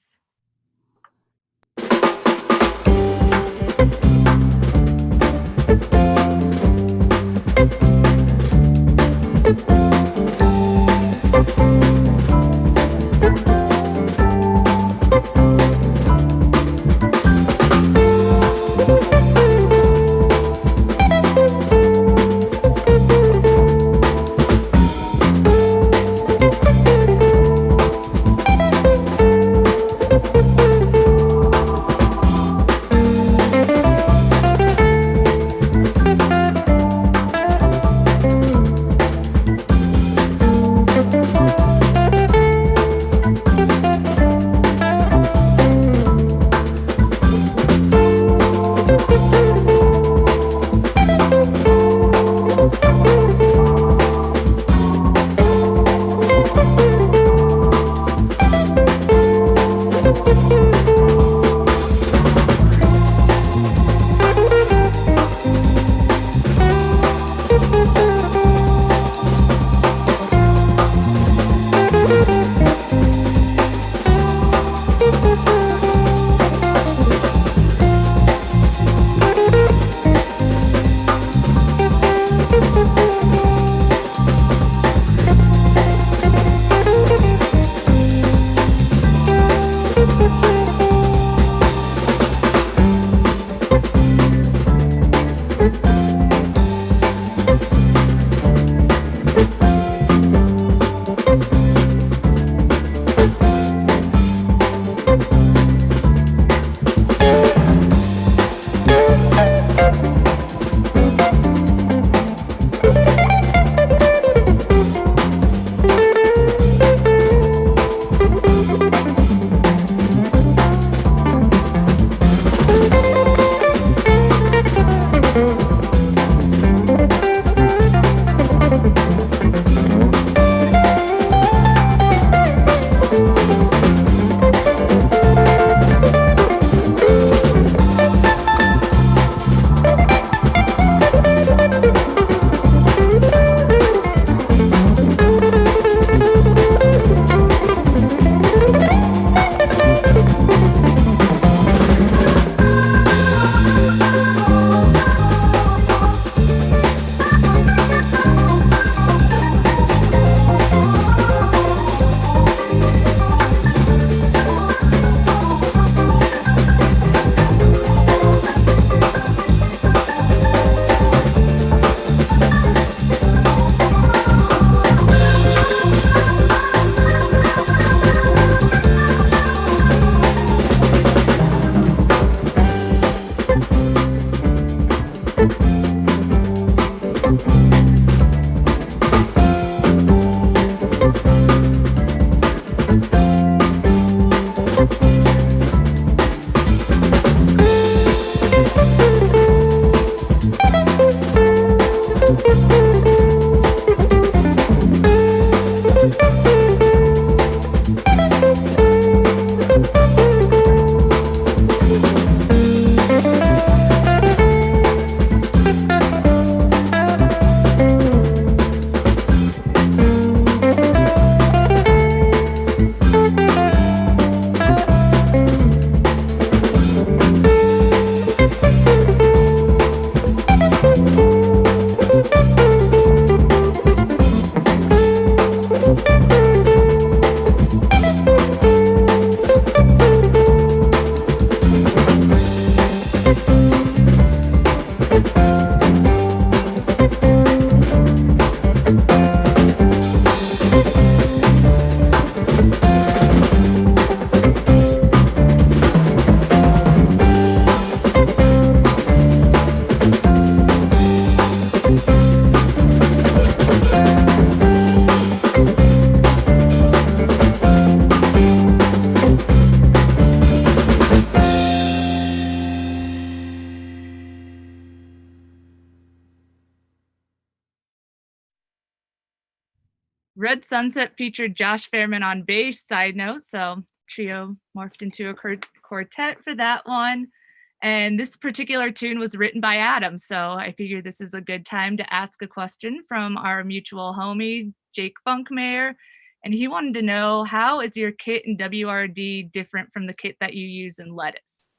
Red Sunset featured Josh Fairman on bass, side note, so trio morphed into a quartet for that one. And this particular tune was written by Adam, so I figured this is a good time to ask a question from our mutual homie, Jake Funkmayer. And he wanted to know, how is your kit in WRD different from the kit that you use in Lettuce?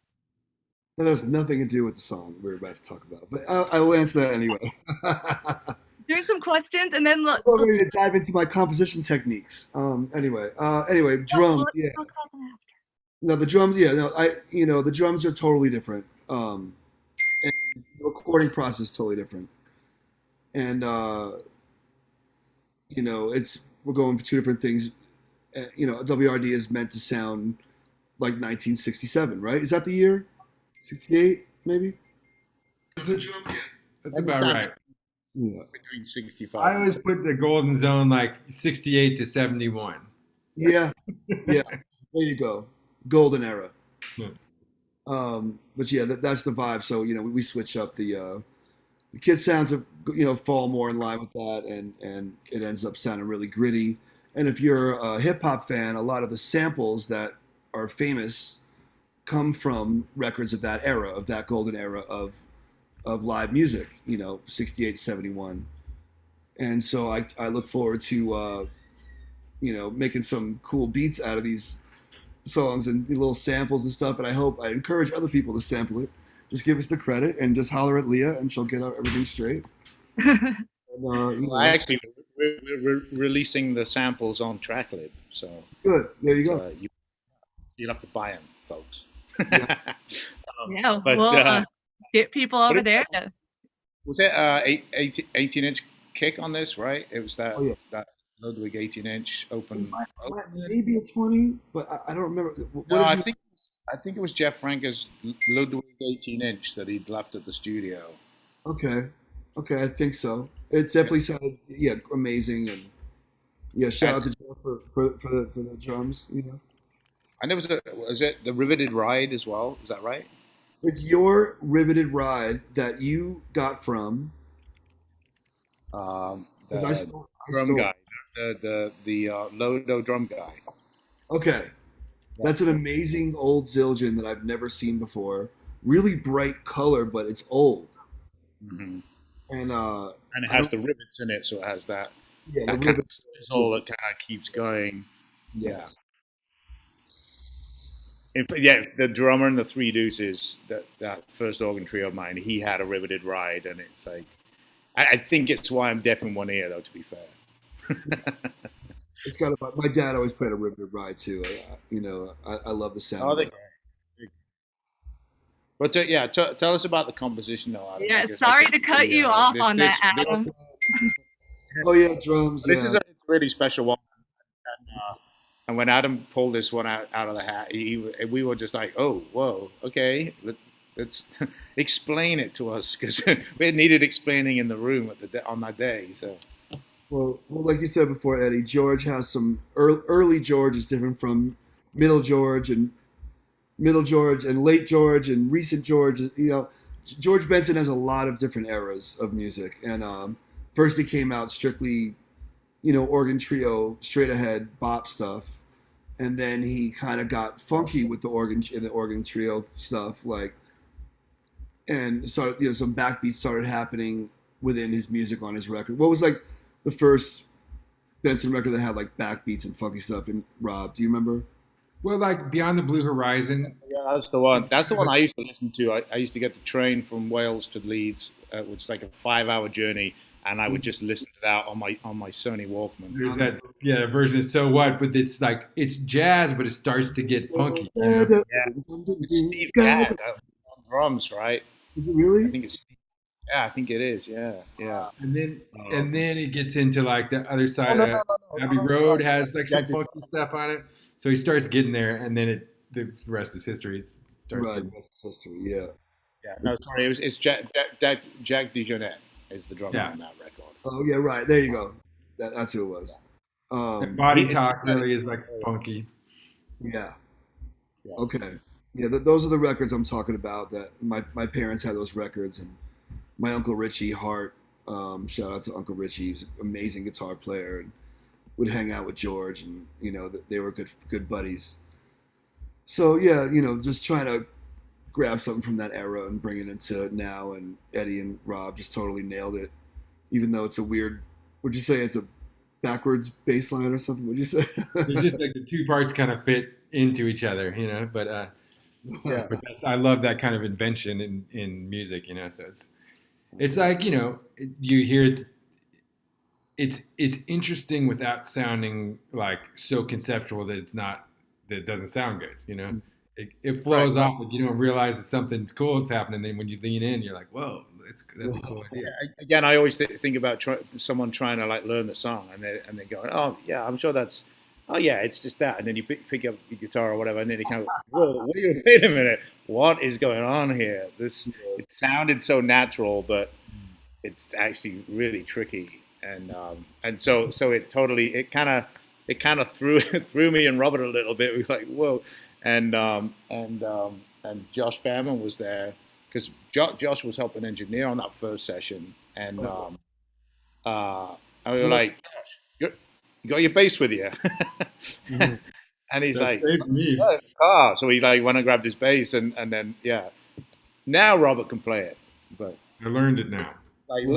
That has nothing to do with the song we're about to talk about, but I will answer that anyway. Doing some questions, and then I'm ready to dive into my composition techniques. Anyway, drums. Yeah. No, the drums. Yeah, no, the drums are totally different. And the recording process is totally different. And we're going for two different things. WRD is meant to sound like 1967, right? Is that the year? 68, maybe. That's about right. Yeah. Between 65. I always put the golden zone like 68 to 71. Yeah. There you go. Golden era. Yeah. But yeah, that's the vibe. So we switch up the kit sounds fall more in line with that, and it ends up sounding really gritty. And if you're a hip hop fan, a lot of the samples that are famous come from records of that era, of that golden era of live music, 68 to 71. And so I look forward to making some cool beats out of these songs and little samples and stuff. And I encourage other people to sample it. Just give us the credit and just holler at Leah and she'll get everything straight. Actually, we're releasing the samples on Tracklib, so good. There you go. You'll have to buy them, folks. We'll get people over there. Was it 18-inch kick on this, right? It was that that Ludwig 18-inch open. Maybe a 20, but I don't remember. I think it was Jeff Franker's Ludwig 18-inch that he'd left at the studio. Okay, I think so. It definitely sounded amazing, and shout out to Jeff for the drums. And was it the Riveted Ride as well? Is that right? It's your Riveted Ride that you got from the drum guy, the Lodo drum guy. Okay, that's an amazing old Zildjian that I've never seen before. Really bright color, but it's old. Mm-hmm. And it has the rivets in it, so it has that. Yeah, that kind of sizzle that kind of keeps going. Yes. Yeah, the drummer in the Three Deuces, that first organ trio of mine, he had a Riveted Ride, and it's like, I think it's why I'm deaf in one ear, though, to be fair. It's got my dad always played a Riveted Ride too. I love the sound. But tell us about the composition, though, Adam. Yeah, sorry to cut you off on that, Adam. Oh yeah, drums. This is a really special one. And when Adam pulled this one out of the hat, we were just like, oh, whoa, okay, Let's explain it to us because we needed explaining in the room on that day. So, well, like you said before, Eddie, George has some early George is different from middle George and late George and recent George. George Benson has a lot of different eras of music, and first he came out strictly, organ trio, straight ahead bop stuff, and then he kind of got funky with the organ trio stuff, and so some backbeats started happening within his music on his record. What was like the first Benson record that had like backbeats and funky stuff? And Rob, do you remember? Well, like Beyond the Blue Horizon. yeah, that's the one. That's the one I used to listen to. I used to get the train from Wales to Leeds, which is like a 5-hour journey, and I would just listen to that on my Sony Walkman. There's that version of So What, but it's jazz, but it starts to get funky. Yeah, it's Steve Gadd on drums, right? Is it really? I think it's. Yeah, I think it is. Yeah. And then it gets into like the other side. Abbey Road has like some funky stuff on it. So he starts getting there, and then the rest is history. Right, rest is history. Yeah. Yeah. No, sorry. It's Jack DeJohnette is the drummer on that record. Oh yeah, right. There you go. That's who it was. Body Talk really is like funky. Yeah. Okay. Yeah, those are the records I'm talking about. That my parents had those records, and my uncle Richie Hart. Shout out to Uncle Richie. He was an amazing guitar player, and would hang out with George, and they were good buddies. So yeah, just trying to grab something from that era and bring it into now. And Eddie and Rob just totally nailed it. Even though it's a weird, would you say it's a backwards bass line or something? Would you say? It's just like the two parts kind of fit into each other, But yeah, but I love that kind of invention in music, So it's like you hear it's interesting without sounding like so conceptual that it doesn't sound good, It flows off, like you don't realize that something cool is happening. Then when you lean in, you're like, whoa, that's a cool idea. Again, I always think about someone trying to like learn the song, and they go, oh yeah, I'm sure that's. Oh yeah, it's just that, and then you pick up your guitar or whatever, and then you kind of, whoa, wait a minute, what is going on here? It sounded so natural, but it's actually really tricky, and so it kind of threw me and Robert a little bit. We were like, whoa, and Josh Fairman was there because Josh was helping engineer on that first session, and we were like, Josh, you got your bass with you? Mm-hmm. And he's That like, saved me. so he like went and grabbed his bass, and then now Robert can play it, but I learned it now. Like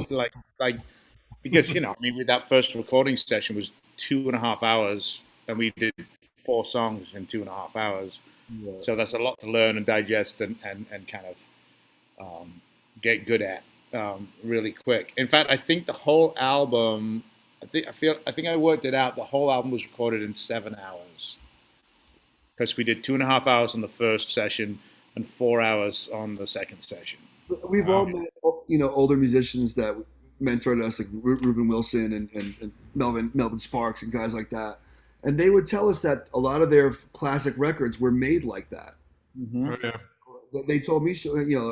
because with that first recording session was 2.5 hours, and we did 4 songs in 2.5 hours. Yeah. So that's a lot to learn and digest and kind of get good at really quick. In fact, I think the whole album. I think I worked it out. The whole album was recorded in 7 hours because we did 2.5 hours on the first session and 4 hours on the second session. We've all met, older musicians that mentored us, like Ruben Wilson and Melvin Sparks and guys like that, and they would tell us that a lot of their classic records were made like that. Mm-hmm. Oh, yeah. They told me,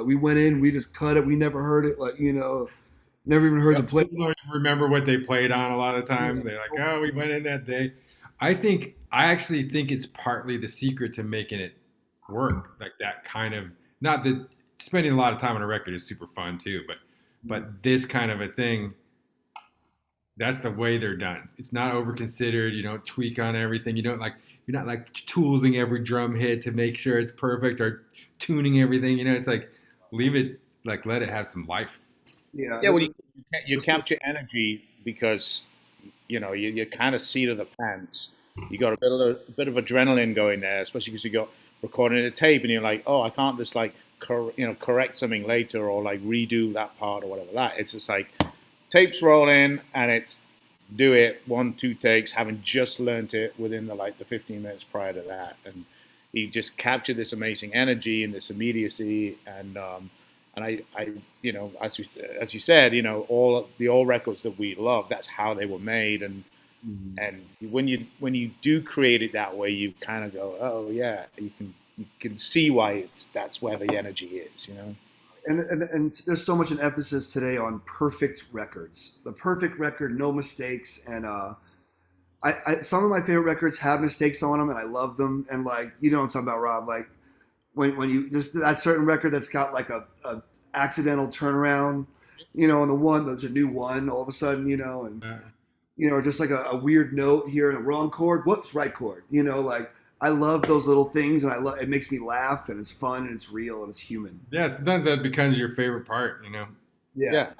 we went in, we just cut it, we never heard it, never even heard the play. People don't remember what they played on a lot of times. They're like, oh, we went in that day. I actually think it's partly the secret to making it work. Like that kind of, not that spending a lot of time on a record is super fun too, but this kind of a thing, that's the way they're done. It's not over considered. You don't tweak on everything. You're not like tooling every drum hit to make sure it's perfect or tuning everything. It's like leave it, like let it have some life. Yeah, well, you capture energy because you kind of seat of the pants. You got a bit of adrenaline going there, especially because you got recording a tape, and you're like, oh, I can't just like correct something later or like redo that part or whatever. It's just like tapes roll in and it's do it 1-2 takes, having just learned it within the 15 minutes prior to that, and you just capture this amazing energy and this immediacy and I as you said, all the old records that we love, that's how they were made, and when you do create it that way, you kind of go, oh yeah, you can see why that's where the energy is, you know. And there's so much an emphasis today on perfect records, the perfect record, no mistakes. And some of my favorite records have mistakes on them, and I love them. And like, you know what I'm talking about, Rob? Like when you just that certain record that's got like a accidental turnaround, you know, and there's a new one all of a sudden, you know, and you know, just like a weird note here in the wrong chord, whoops, right chord, you know, like. I love those little things, and it makes me laugh, and it's fun, and it's real, and it's human. Yeah, sometimes that becomes your favorite part, you know. Yeah.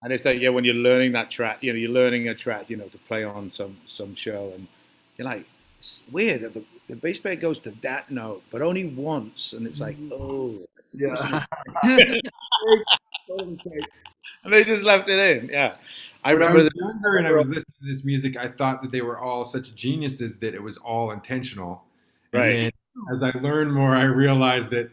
And it's like, when you're learning that track, you know, you're learning a track, you know, to play on some show, and you're like, it's weird that the bass player goes to that note, but only once, and it's like, oh. Yeah. And they just left it in, yeah. I remember when I was younger and I was listening to this music, I thought that they were all such geniuses that it was all intentional. Right. And then as I learned more, I realized that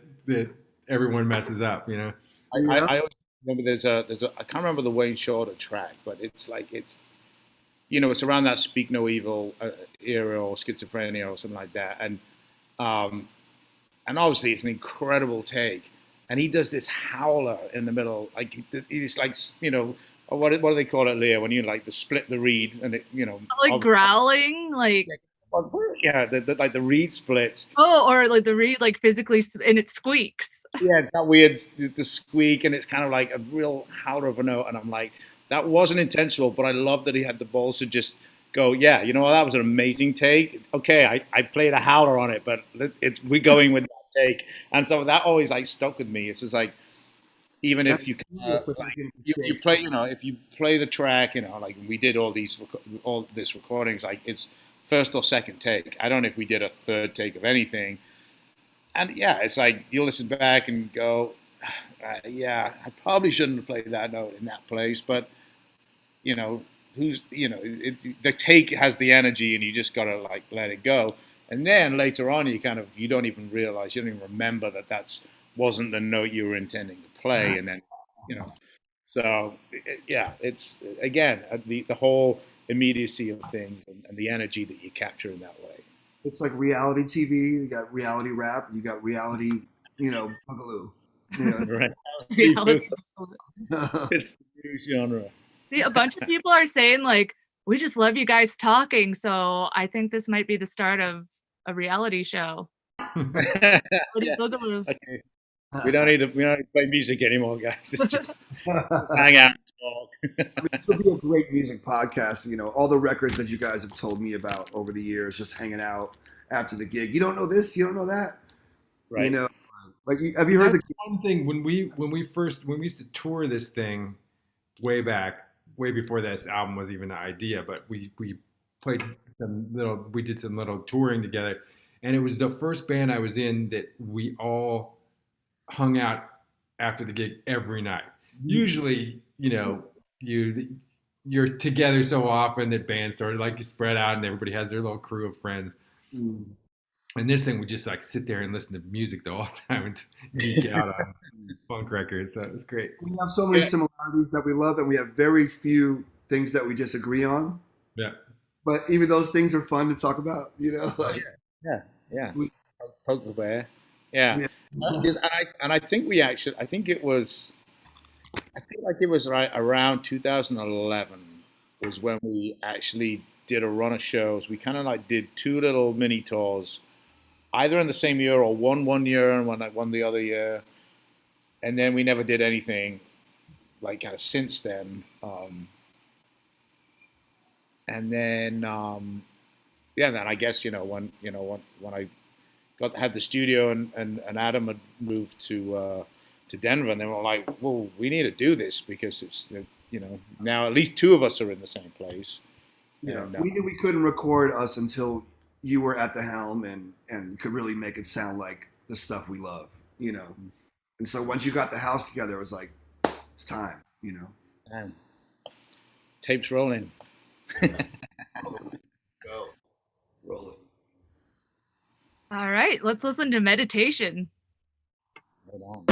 everyone messes up, you know. I always remember there's a I can't remember the Wayne Shorter track, but it's like it's around that Speak No Evil era or Schizophrenia or something like that, and obviously it's an incredible take, and he does this howler in the middle, like he's like, you know. What do they call it, Leah? When you like the split the reed and it, you know, like growling, like like the reed splits. Oh, or like the reed like physically and it squeaks. Yeah, it's that weird the squeak, and it's kind of like a real howler of a note. And I'm like, that wasn't intentional, but I love that he had the balls to just go, yeah, you know what, that was an amazing take. Okay, I played a howler on it, but we're going with that take, and so that always like stuck with me. It's just like. Even if you you play, you know, if you play the track, you know, like we did all this recordings, like it's first or second take. I don't know if we did a third take of anything. And yeah, it's like you'll listen back and go, yeah, I probably shouldn't have played that note in that place, but you know, the take has the energy, and you just gotta like let it go. And then later on, you don't even realize, you don't even remember that wasn't the note you were intending to play, and then, you know, so yeah, it's again the whole immediacy of things and the energy that you capture in that way. It's like reality TV. You got reality rap. You got reality, you know, boogaloo. You know? Right. It's the new genre. See, a bunch of people are saying like, we just love you guys talking, so I think this might be the start of a reality show. Boogaloo. Okay. We don't need to play music anymore, guys. It's just hang out and talk. I mean, this would be a great music podcast. You know, all the records that you guys have told me about over the years, just hanging out after the gig. You don't know this, you don't know that. Right. You know, like, have you heard one thing when we used to tour this thing way before this album was even an idea, but we played we did some little touring together, and it was the first band I was in that we all hung out after the gig every night. Usually, you know, you're together so often that bands sort of like you spread out and everybody has their little crew of friends. And this thing, we just like sit there and listen to music the whole time and geek out on funk records. So it was great. We have so many similarities that we love, and we have very few things that we disagree on. Yeah. But even those things are fun to talk about, you know? Like, yeah. Poke the bear. Yeah. And I think it was right around 2011 was when we actually did a run of shows. We kind of like did two little mini tours, either in the same year or one year and one the other year, and then we never did anything like kind of since then. And then then I guess when I had the studio and Adam had moved to Denver, and they were like, well, we need to do this because it's now at least two of us are in the same place. Yeah, we knew we couldn't record us until you were at the helm and could really make it sound like the stuff we love, you know. And so once you got the house together, it was like, it's time, you know. Man. Tapes rolling. Go. Roll it. All right, let's listen to Meditation. Hold on.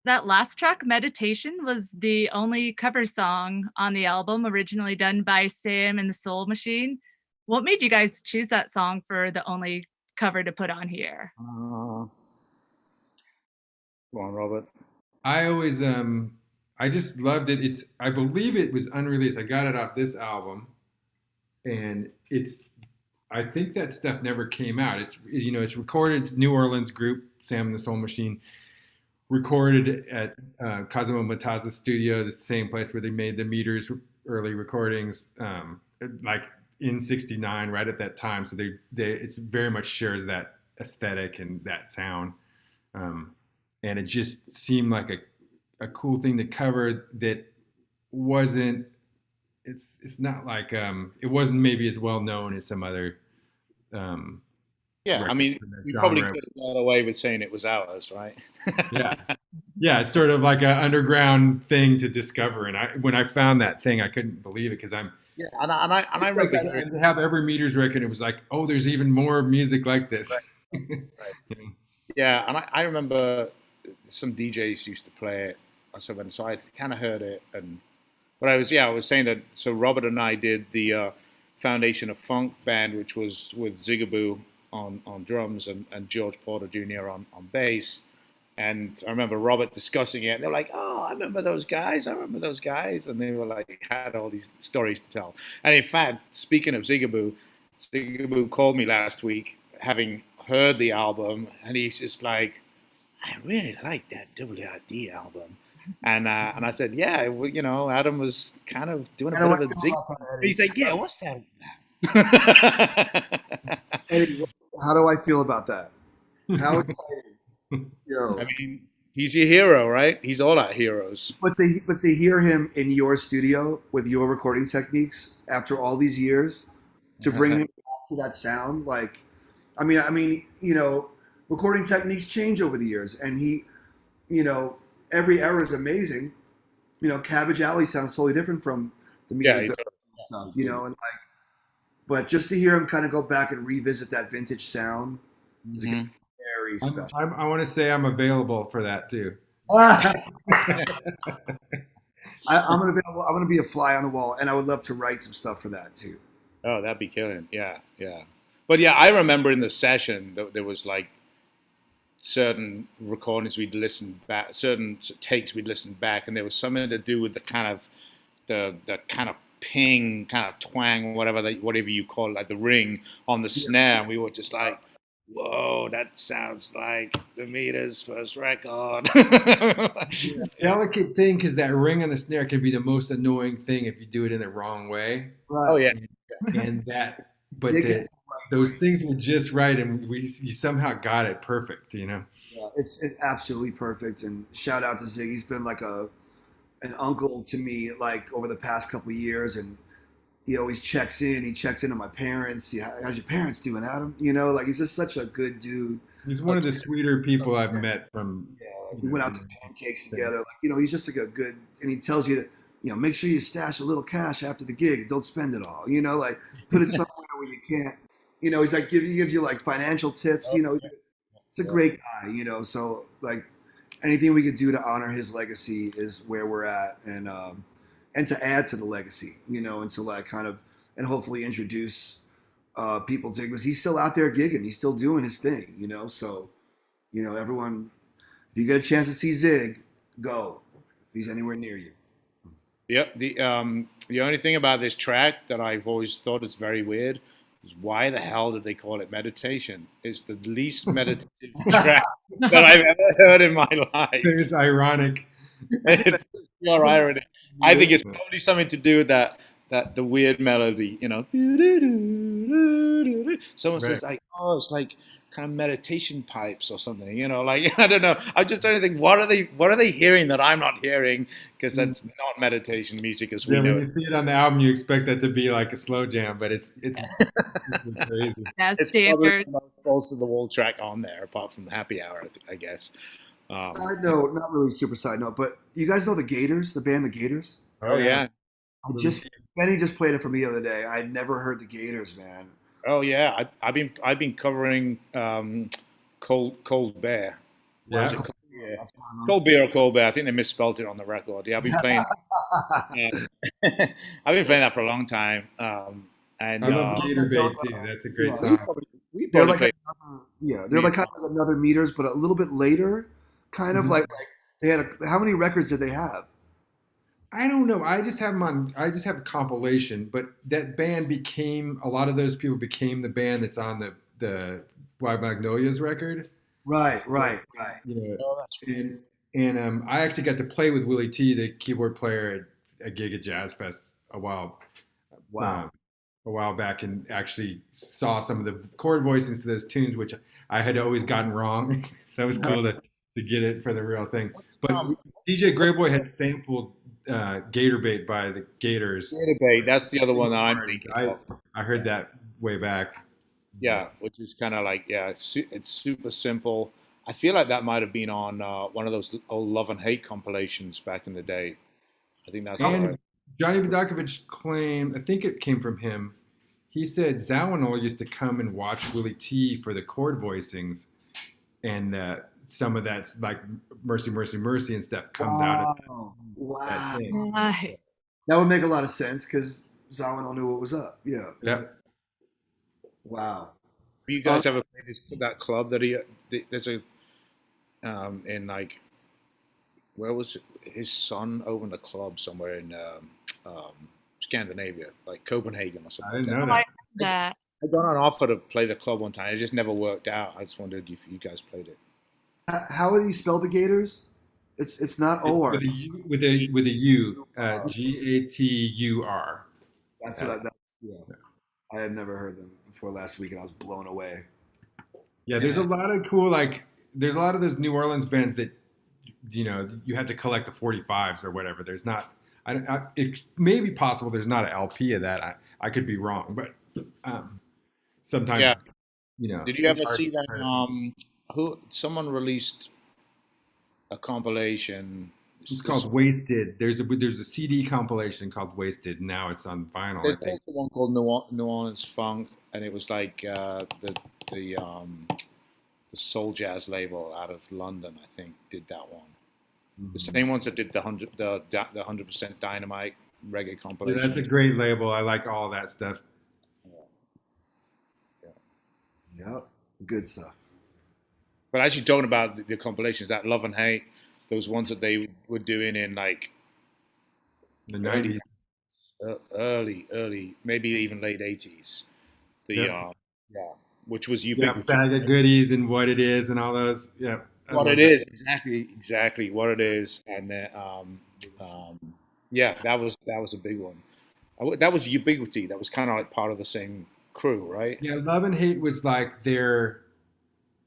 That last track, Meditation, was the only cover song on the album, originally done by Sam and the Soul Machine. What made you guys choose that song for the only cover to put on here? Go on, Robert. I always I just loved it. I believe it was unreleased. I got it off this album, and I think that stuff never came out. It's recorded. It's New Orleans group, Sam and the Soul Machine, recorded at Cosimo Matazza's studio, the same place where they made the Meters early recordings, like in '69, right at that time. So it very much shares that aesthetic and that sound, and it just seemed like a cool thing to cover that wasn't. It's not like it wasn't maybe as well known as some other. Yeah, I mean, we probably could have got away with saying it was ours, right? Yeah, it's sort of like an underground thing to discover. And when I found that thing, I couldn't believe it because and I remember to have every Meters record. It was like, oh, there's even more music like this. Right. Yeah, and I remember some DJs used to play it, so I kind of heard it, but I was saying that. So Robert and I did the Foundation of Funk band, which was with Zigaboo on drums and George Porter Jr. on bass. And I remember Robert discussing it. They're like, "Oh, I remember those guys. And they were like, had all these stories to tell. And in fact, speaking of Zigaboo called me last week, having heard the album, and he's just like, "I really like that WRD album." And I said, "Yeah, well, Adam was kind of doing a bit of a Zigaboo." He's like, "Yeah, what's that about?" Eddie, how do I feel about that? How exciting! I mean, he's your hero, right? He's all our heroes. But to hear him in your studio with your recording techniques after all these years, to bring him back to that sound, like, I mean, recording techniques change over the years, and he, every era is amazing. Cabbage Alley sounds totally different from the music stuff, and but just to hear him kind of go back and revisit that vintage sound is very special. I want to say I'm available for that too. I'm gonna be a fly on the wall, and I would love to write some stuff for that too. Oh, that'd be killing. Yeah. But yeah, I remember in the session there was like certain recordings we'd listened back, certain takes we'd listened back, and there was something to do with the kind of ping, kind of twang, whatever you call it, like the ring on the snare, and we were just like, whoa, that sounds like the Meters' first record. Delicate thing because that ring on the snare can be the most annoying thing if you do it in the wrong way. Oh Right. yeah, And that, but Nick is those right. things were just right, and you somehow got it perfect. You know. Yeah, it's absolutely perfect. And shout out to Zig. He's been like an uncle to me like over the past couple of years, and he always checks in. He checks in on my parents. See, how's your parents doing, Adam? You know, like he's just such a good dude. He's one of the sweeter people I've met from. Yeah, like You we know, went out to pancakes together. Like, you know, he's just like a good, and he tells you to, you know, make sure you stash a little cash after the gig and don't spend it all. You know, like put it somewhere where you can't. You know, he's like he gives you like financial tips. You know, he's a great guy. You know, so like anything we could do to honor his legacy is where we're at, and to add to the legacy. You know, and to like kind of and hopefully introduce people to because he's still out there gigging. He's still doing his thing. You know, so you know everyone if you get a chance to see Zig, go. If he's anywhere near you. yep. The only thing about this track that I've always thought is very weird is why the hell did they call it meditation? It's the least meditative track that I've ever heard in my life. It's ironic. It's pure irony. I think it's probably something to do with that the weird melody, you know. Someone says like, oh, it's like kind of meditation pipes or something, you know, like I don't know. I'm just trying to think what are they hearing that I'm not hearing? Because that's not meditation music as we Yeah, know when you it. see it on the album, you expect that to be like a slow jam, but it's crazy. That's It's probably standard. the most close to the wall track on there, apart from Happy Hour, I guess. Side note, not really super side note, but you guys know the Gators, the band, the Gators. Oh yeah, Benny just played it for me the other day. I'd never heard the Gators, man. oh yeah. I've been covering Cold Bear. What is Yeah. it? Cold Beer? That's one of them. Cold Beer or Cold Bear? I think they misspelled it on the record. Yeah, I've been playing. I've been playing that for a long time. And I love Gator Bay too. That's a great song. we They're probably like played. another, yeah, they're like kind of like another meters, but a little bit later. Kind of like they had how many records did they have? I don't know. I just have them on. I just have a compilation, but that band became a lot of those people became the band that's on the Wild Magnolias record. Right. You know, Oh, that's and I actually got to play with Willie T, the keyboard player, at a gig at Jazz Fest a while Wow. a while back, and actually saw some of the chord voicings to those tunes, which I had always gotten wrong. So it was cool to get it for the real thing. But DJ Greyboy had sampled Gator Bait by the Gators. Debate. That's the other one that I'm thinking of. I heard that way back. Yeah, which is kind of like it's super simple. I feel like that might have been on one of those old Love and Hate compilations back in the day. I think that's And right. Johnny Vodakovich claimed, I think it came from him. He said Zawinul used to come and watch Willie T for the chord voicings, and some of that's like Mercy, Mercy, Mercy and stuff comes out of Wow. that thing. Right. That would make a lot of sense because Zawinul knew what was up. Yeah. Yep. Wow. Have you guys ever played that club that there's a in like where was it? His son opened a club somewhere in Scandinavia, like Copenhagen or I something. didn't know I that. that. I got an offer to play the club one time. It just never worked out. I just wondered if you guys played it. How would you spell the Gators? It's not O-R. With a U, Gatur. That's what yeah. I had never heard them before last week, and I was blown away. Yeah, there's a lot of cool there's a lot of those New Orleans bands that you have to collect the 45s or whatever. There's not. It may be possible there's not an LP of that. I could be wrong, but sometimes Yeah. Did you ever see that? Someone released a compilation. It's called Wasted. There's a CD compilation called Wasted. Now it's on vinyl. There's I think. also one called New Orleans Funk, and it was like the soul jazz label out of London, I think, did that one. The same ones that did the 100% Dynamite reggae compilation. Yeah, that's a great label. I like all that stuff. Yep. Good stuff. But actually, talking about the compilations, that Love and Hate, those ones that they were doing in like The 90s. early, maybe even late 80s. Yeah. which was Yeah, ubiquitous. bag of goodies and what it is and all those. Yeah. What it is, exactly what it is, and then yeah, that was a big one. That was Ubiquity. That was kind of like part of the same crew, right? Yeah, Love and Hate was like their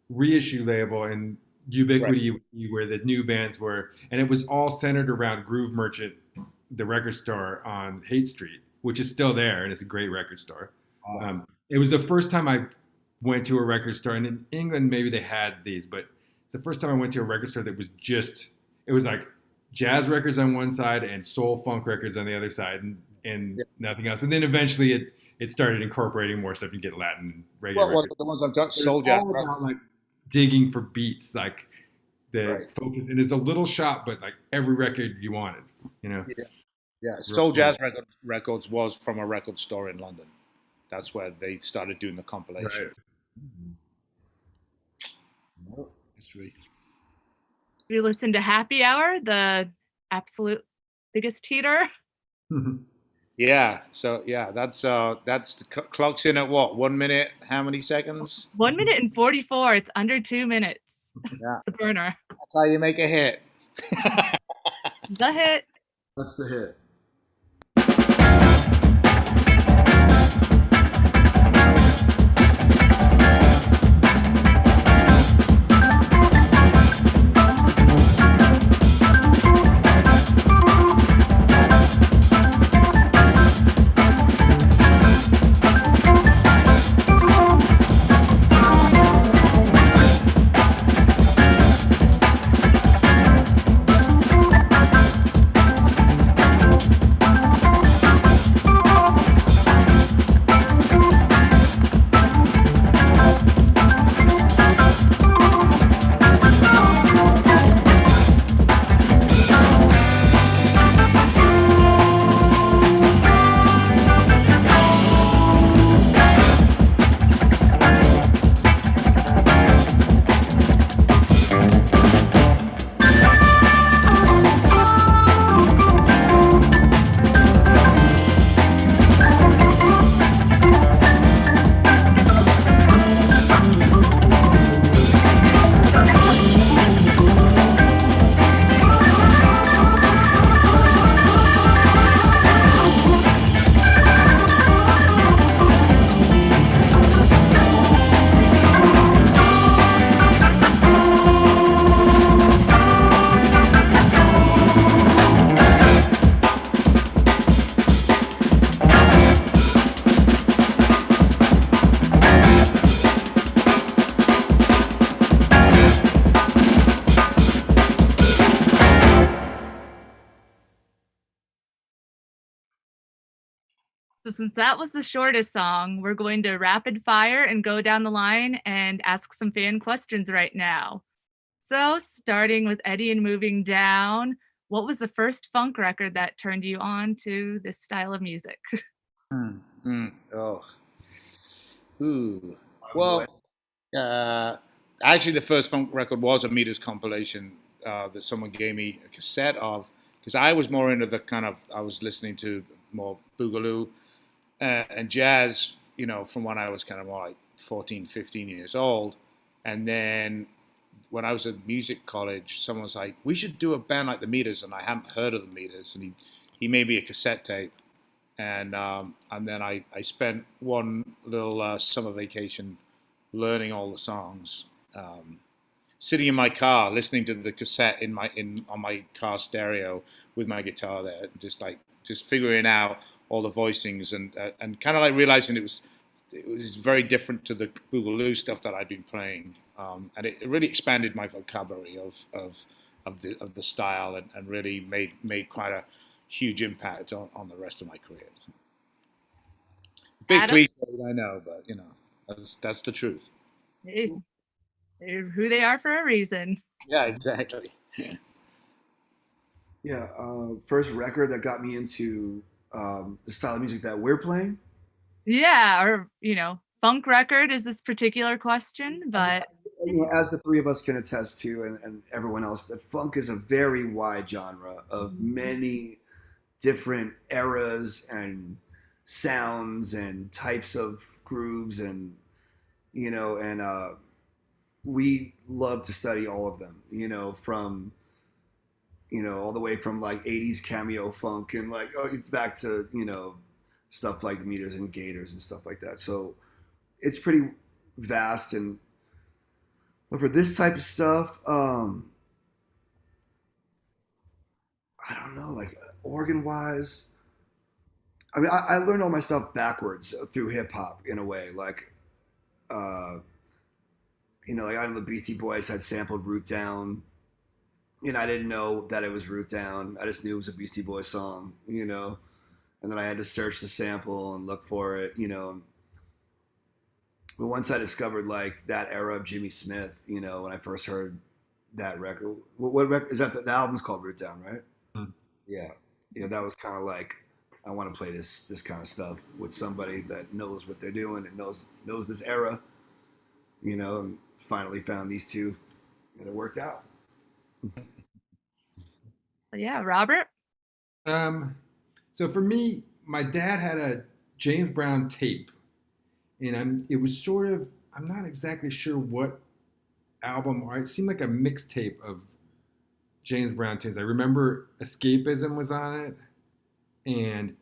reissue label, and Right. Ubiquity where the new bands were, and it was all centered around Groove Merchant, the record store on Haight Street, which is still there, and it's a great record store. It was the first time I went to a record store, and in England maybe they had these, but it's the first time I went to a record store that was just, it was like jazz records on one side and soul funk records on the other side, and nothing else. And then eventually it started incorporating more stuff. You get Latin reggae Well, records. the ones I've done, But Soul it's Jazz. all about like digging for beats, like the Right. focus. And it's a little shop, but like every record you wanted, you know. Yeah, Soul Jazz Records was from a record store in London. That's where they started doing the compilation. Right. History. We listened to Happy Hour, the absolute biggest heater. Yeah, so yeah, that's the clock's in at what, 1 minute? How many seconds? 1 minute and 44. It's under 2 minutes. Yeah, It's a burner. that's how you make a hit. The hit. That's the hit. So since that was the shortest song, we're going to rapid fire and go down the line and ask some fan questions right now. So starting with Eddie and moving down, what was the first funk record that turned you on to this style of music? Oh. Ooh. Well, actually, the first funk record was a Meters compilation that someone gave me a cassette of, because I was more into the kind of, I was listening to more boogaloo and jazz, you know, from when I was kind of more like 14, 15 years old. And then when I was at music college, someone was like, we should do a band like the Meters, and I hadn't heard of the Meters, and he made me a cassette tape. And then I spent one little summer vacation learning all the songs, sitting in my car listening to the cassette on my car stereo with my guitar there, just figuring out all the voicings and kind of like realizing it was very different to the boogaloo stuff that I'd been playing, and it really expanded my vocabulary of the style and really made quite a huge impact on the rest of my career. Big cliche, I know, but you know, that's the truth. They're who they are for a reason. Yeah, exactly. Yeah, first record that got me into the style of music that we're playing. Yeah, or funk record is this particular question, but as the three of us can attest to, and everyone else, that funk is a very wide genre of many different eras and sounds and types of grooves, and and we love to study all of them, from all the way from like 80s cameo funk and like it's back to stuff like the meters and gators and stuff like that. So it's pretty vast. And but for this type of stuff, I don't know, like organ wise. I mean, I learned all my stuff backwards through hip hop in a way. Like, like I know the Beastie Boys had sampled Root Down. I didn't know that it was Root Down. I just knew it was a Beastie Boys song, and then I had to search the sample and look for it, But once I discovered like that era of Jimmy Smith, when I first heard that record, what record is that? The album's called Root Down, right? Mm. Yeah, that was kind of like, I want to play this kind of stuff with somebody that knows what they're doing and knows this era, and finally found these two, and it worked out. Yeah, Robert? So for me, my dad had a James Brown tape, and it was sort of, I'm not exactly sure what album, or it seemed like a mixtape of James Brown tunes. I remember Escapism was on it, and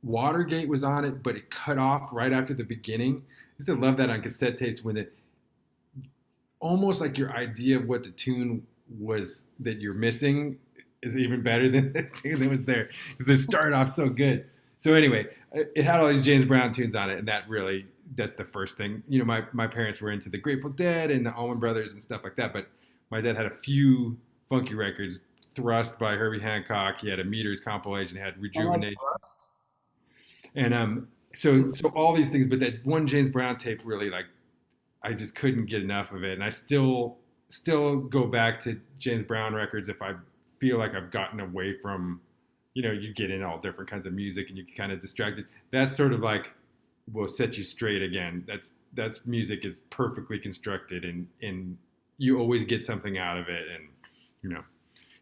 Watergate was on it, but it cut off right after the beginning. I used to love that on cassette tapes when it almost like your idea of what the tune was that you're missing is even better than the tune that was there, because it started off so good. So anyway, it had all these James Brown tunes on it, and that's the first thing. My parents were into the Grateful Dead and the Allman Brothers and stuff like that, but my dad had a few funky records. Thrust by Herbie Hancock. He had a Meters compilation. He had Rejuvenate. And so all these things, but that one James Brown tape really, like, I just couldn't get enough of it. And I still go back to James Brown records if I feel like I've gotten away from, you get in all different kinds of music and you get kind of distracted. That's sort of like will set you straight again. That's music is perfectly constructed and you always get something out of it. And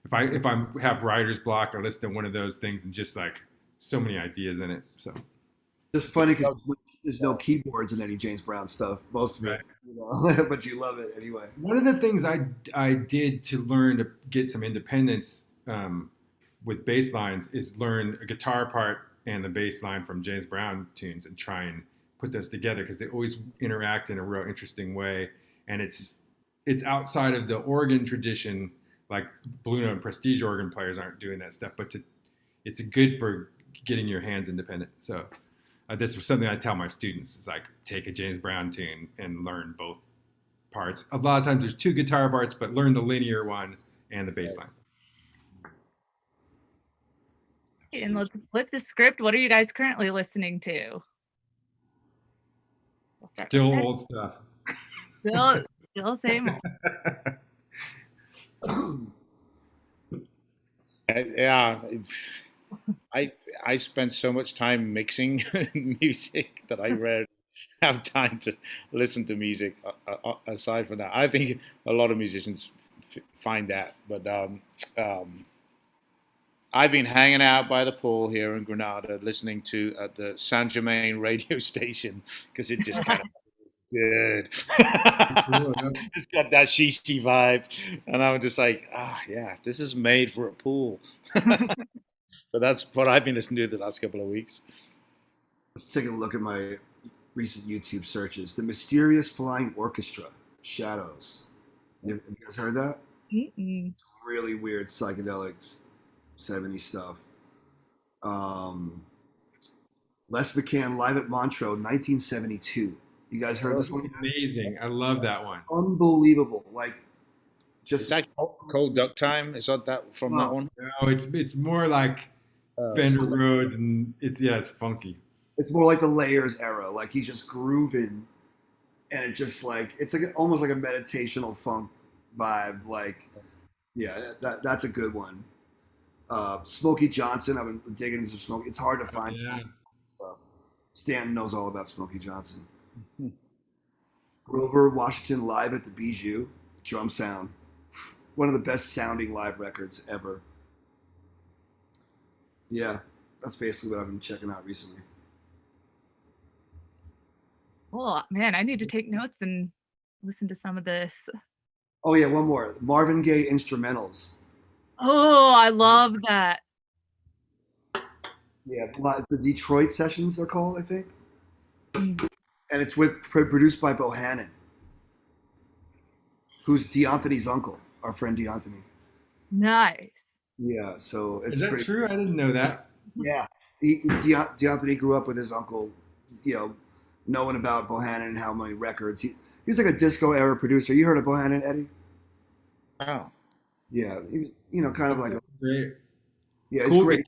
if I have writer's block, I listen to one of those things and just like so many ideas in it. So just funny because there's no keyboards in any James Brown stuff, most of it, but you love it anyway. One of the things I did to learn to get some independence with bass lines is learn a guitar part and the bass line from James Brown tunes and try and put those together, because they always interact in a real interesting way. And it's outside of the organ tradition. Like Blue Note and Prestige organ players aren't doing that stuff, but it's good for getting your hands independent. So this was something I tell my students. It's like, take a James Brown tune and learn both parts. A lot of times there's two guitar parts, but learn the linear one and the bass line. And let's flip the script. What are you guys currently listening to? We'll start Still with old stuff. Still same old. Yeah, I spend so much time mixing music that I rarely have time to listen to music aside from that. I think a lot of musicians find that, but I've been hanging out by the pool here in Granada listening to the Saint Germain radio station, because it just kind of good. It's got that shishi vibe, and I'm just like, yeah, this is made for a pool. So that's what I've been listening to the last couple of weeks. Let's take a look at my recent YouTube searches. The Mysterious Flying Orchestra, Shadows. Have you guys heard that? Mm-mm. Really weird psychedelic 70s stuff. Les McCann live at Montreux, 1972. You guys heard this one? Amazing. I love that one. Unbelievable. Like, just is that Cold Duck Time? Is that from that one? No, it's more like Fender Rhodes, and it's funky. It's more like the Layers era. Like, he's just grooving, and it just like it's like almost like a meditational funk vibe. Like, yeah, that's a good one. Smokey Johnson. I've been digging into some Smokey. It's hard to find stuff. Stanton knows all about Smokey Johnson. Grover Washington live at the Bijou, drum sound. One of the best sounding live records ever. Yeah, that's basically what I've been checking out recently. Cool. Man, I need to take notes and listen to some of this. Oh yeah, one more. Marvin Gaye instrumentals. Oh, I love that. Yeah, the Detroit sessions they're called, I think. Mm. And it's produced by Bohannon, who's DeAnthony's uncle, our friend DeAnthony. Nice. Yeah, so it's Is that pretty true? I didn't know that. Yeah, DeAnthony grew up with his uncle, knowing about Bohannon and how many records. He was like a disco era producer. You heard of Bohannon, Eddie? Oh. Yeah, he was, kind of like a Great. yeah, it's Cool great.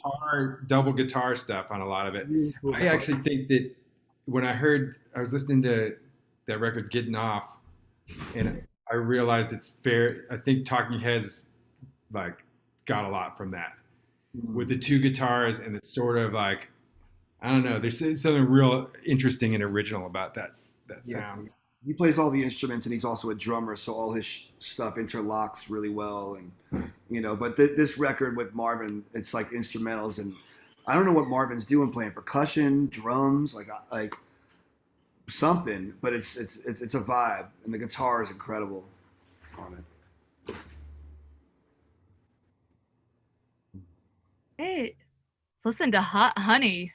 double guitar stuff on a lot of it. Really cool I guitar. actually think that when I was listening to that record Getting Off, and I realized it's fair. I think Talking Heads like got a lot from that with the two guitars, and it's sort of like, I don't know, there's something real interesting and original about that sound. He plays all the instruments, and he's also a drummer, so all his stuff interlocks really well. And but this record with Marvin, it's like instrumentals, and I don't know what Marvin's doing, playing percussion, drums, like something, but it's a vibe, and the guitar is incredible on it. Hey, let's listen to Hot Honey.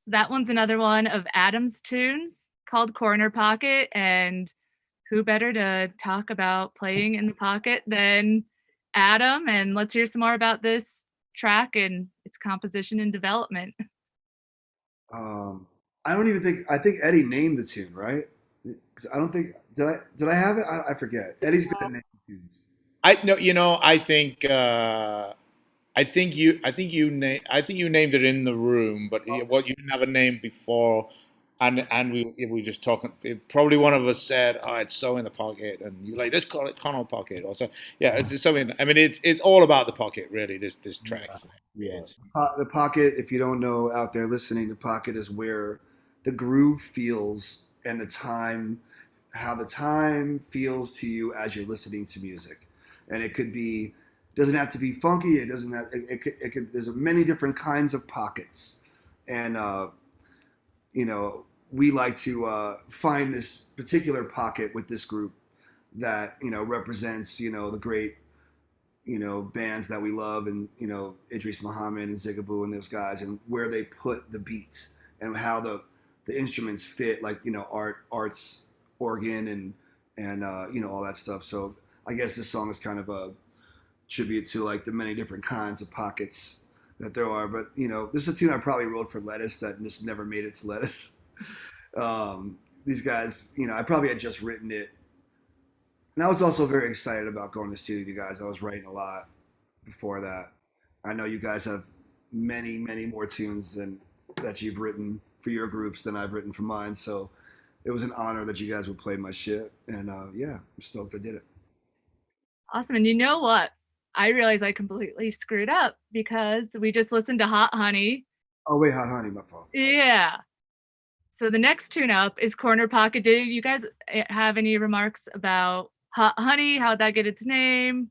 So that one's another one of Adam's tunes called Corner Pocket. And who better to talk about playing in the pocket than Adam? And let's hear some more about this track and its composition and development. I don't even think, I think Eddie named the tune, right? 'Cause I don't think, did I have it? I forget. Eddie's good at naming tunes. I think you named it in the room, but what you didn't have a name before, and we just talking. Probably one of us said, "Oh, it's so in the pocket," and you like, let's call it Corner Pocket, or so. Yeah, it's something. I mean, it's all about the pocket, really. This track. Yeah. The pocket, if you don't know out there listening, the pocket is where the groove feels and the time, how the time feels to you as you're listening to music, and it could be. Doesn't have to be funky. It doesn't have. It could. There's many different kinds of pockets, and we like to find this particular pocket with this group that represents the great bands that we love, and Idris Muhammad and Zigaboo and those guys, and where they put the beats and how the instruments fit, like Art's organ and all that stuff. So I guess this song is kind of a tribute to like the many different kinds of pockets that there are. But this is a tune I probably wrote for Lettuce that just never made it to Lettuce. These guys, I probably had just written it, and I was also very excited about going to the studio with you guys. I was writing a lot before that. I know you guys have many more tunes that you've written for your groups than I've written for mine, so it was an honor that you guys would play my shit, and yeah, I'm stoked I did it. Awesome. And you know what? I realized I completely screwed up because we just listened to Hot Honey. Oh wait, Hot Honey, my fault. Yeah. So the next tune up is Corner Pocket. Did you guys have any remarks about Hot Honey? How'd that get its name?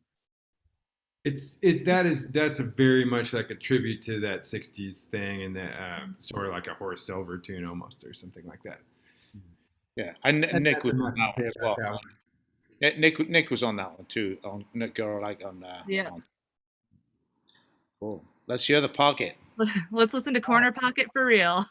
That's a very much like a tribute to that '60s thing, and that sort of like a Horace Silver tune almost, or something like that. Yeah, and Nick was enough to say about that one. Yeah, Nick was on that one too. On Yeah. Cool. Let's hear the pocket. Let's listen to Corner Pocket for real.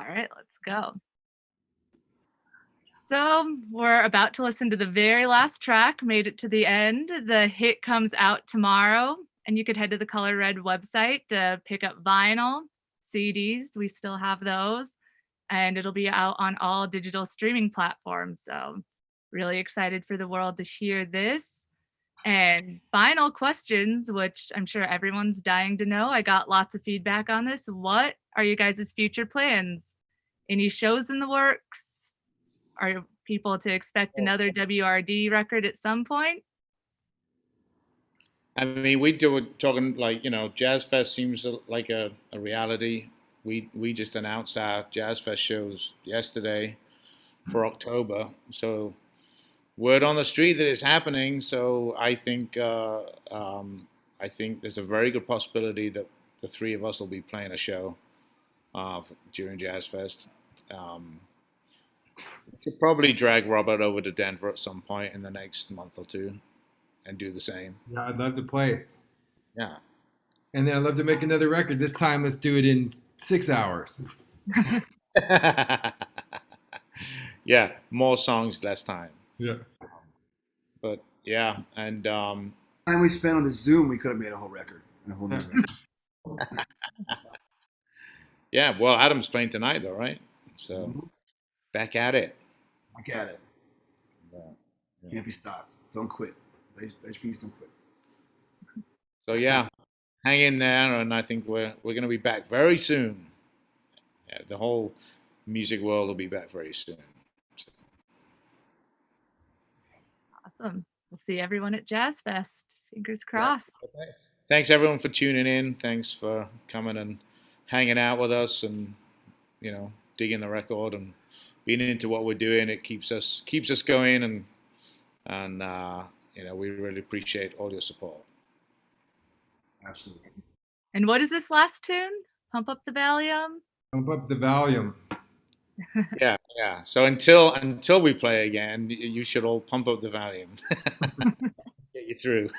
All right, let's go. So we're about to listen to the very last track, made it to the end. The hit comes out tomorrow, and you could head to the Color Red website to pick up vinyl, CDs. We still have those, and it'll be out on all digital streaming platforms. So really excited for the world to hear this. And final questions, which I'm sure everyone's dying to know. I got lots of feedback on this. What are you guys' future plans? Any shows in the works? Are people to expect another WRD record at some point? I mean, we do it talking like, Jazz Fest seems like a reality. We just announced our Jazz Fest shows yesterday for October. So word on the street that it's happening. So I think there's a very good possibility that the three of us will be playing a show during Jazz Fest. Could probably drag Robert over to Denver at some point in the next month or two and do the same. Yeah, I'd love to play it. Yeah. And then I'd love to make another record. This time, let's do it in 6 hours. Yeah, more songs, less time. Yeah. But yeah, and time we spent on the Zoom, we could have made a whole record, a whole new record. Yeah, well, Adam's playing tonight though, right? So back at it. Back at it. Yeah. Can't be stopped. Don't quit. HBs don't quit. So yeah, hang in there, and I think we're going to be back very soon. Yeah, the whole music world will be back very soon. Awesome. We'll see everyone at Jazz Fest. Fingers crossed. Yeah. Thanks everyone for tuning in. Thanks for coming and hanging out with us, and digging the record and being into what we're doing. It keeps us going, and we really appreciate all your support. Absolutely. And what is this last tune? Pump Up the Volume? Pump up the volume. Yeah. So until we play again, you should all pump up the volume. Get you through.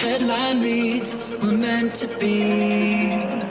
Headline reads, we're meant to be.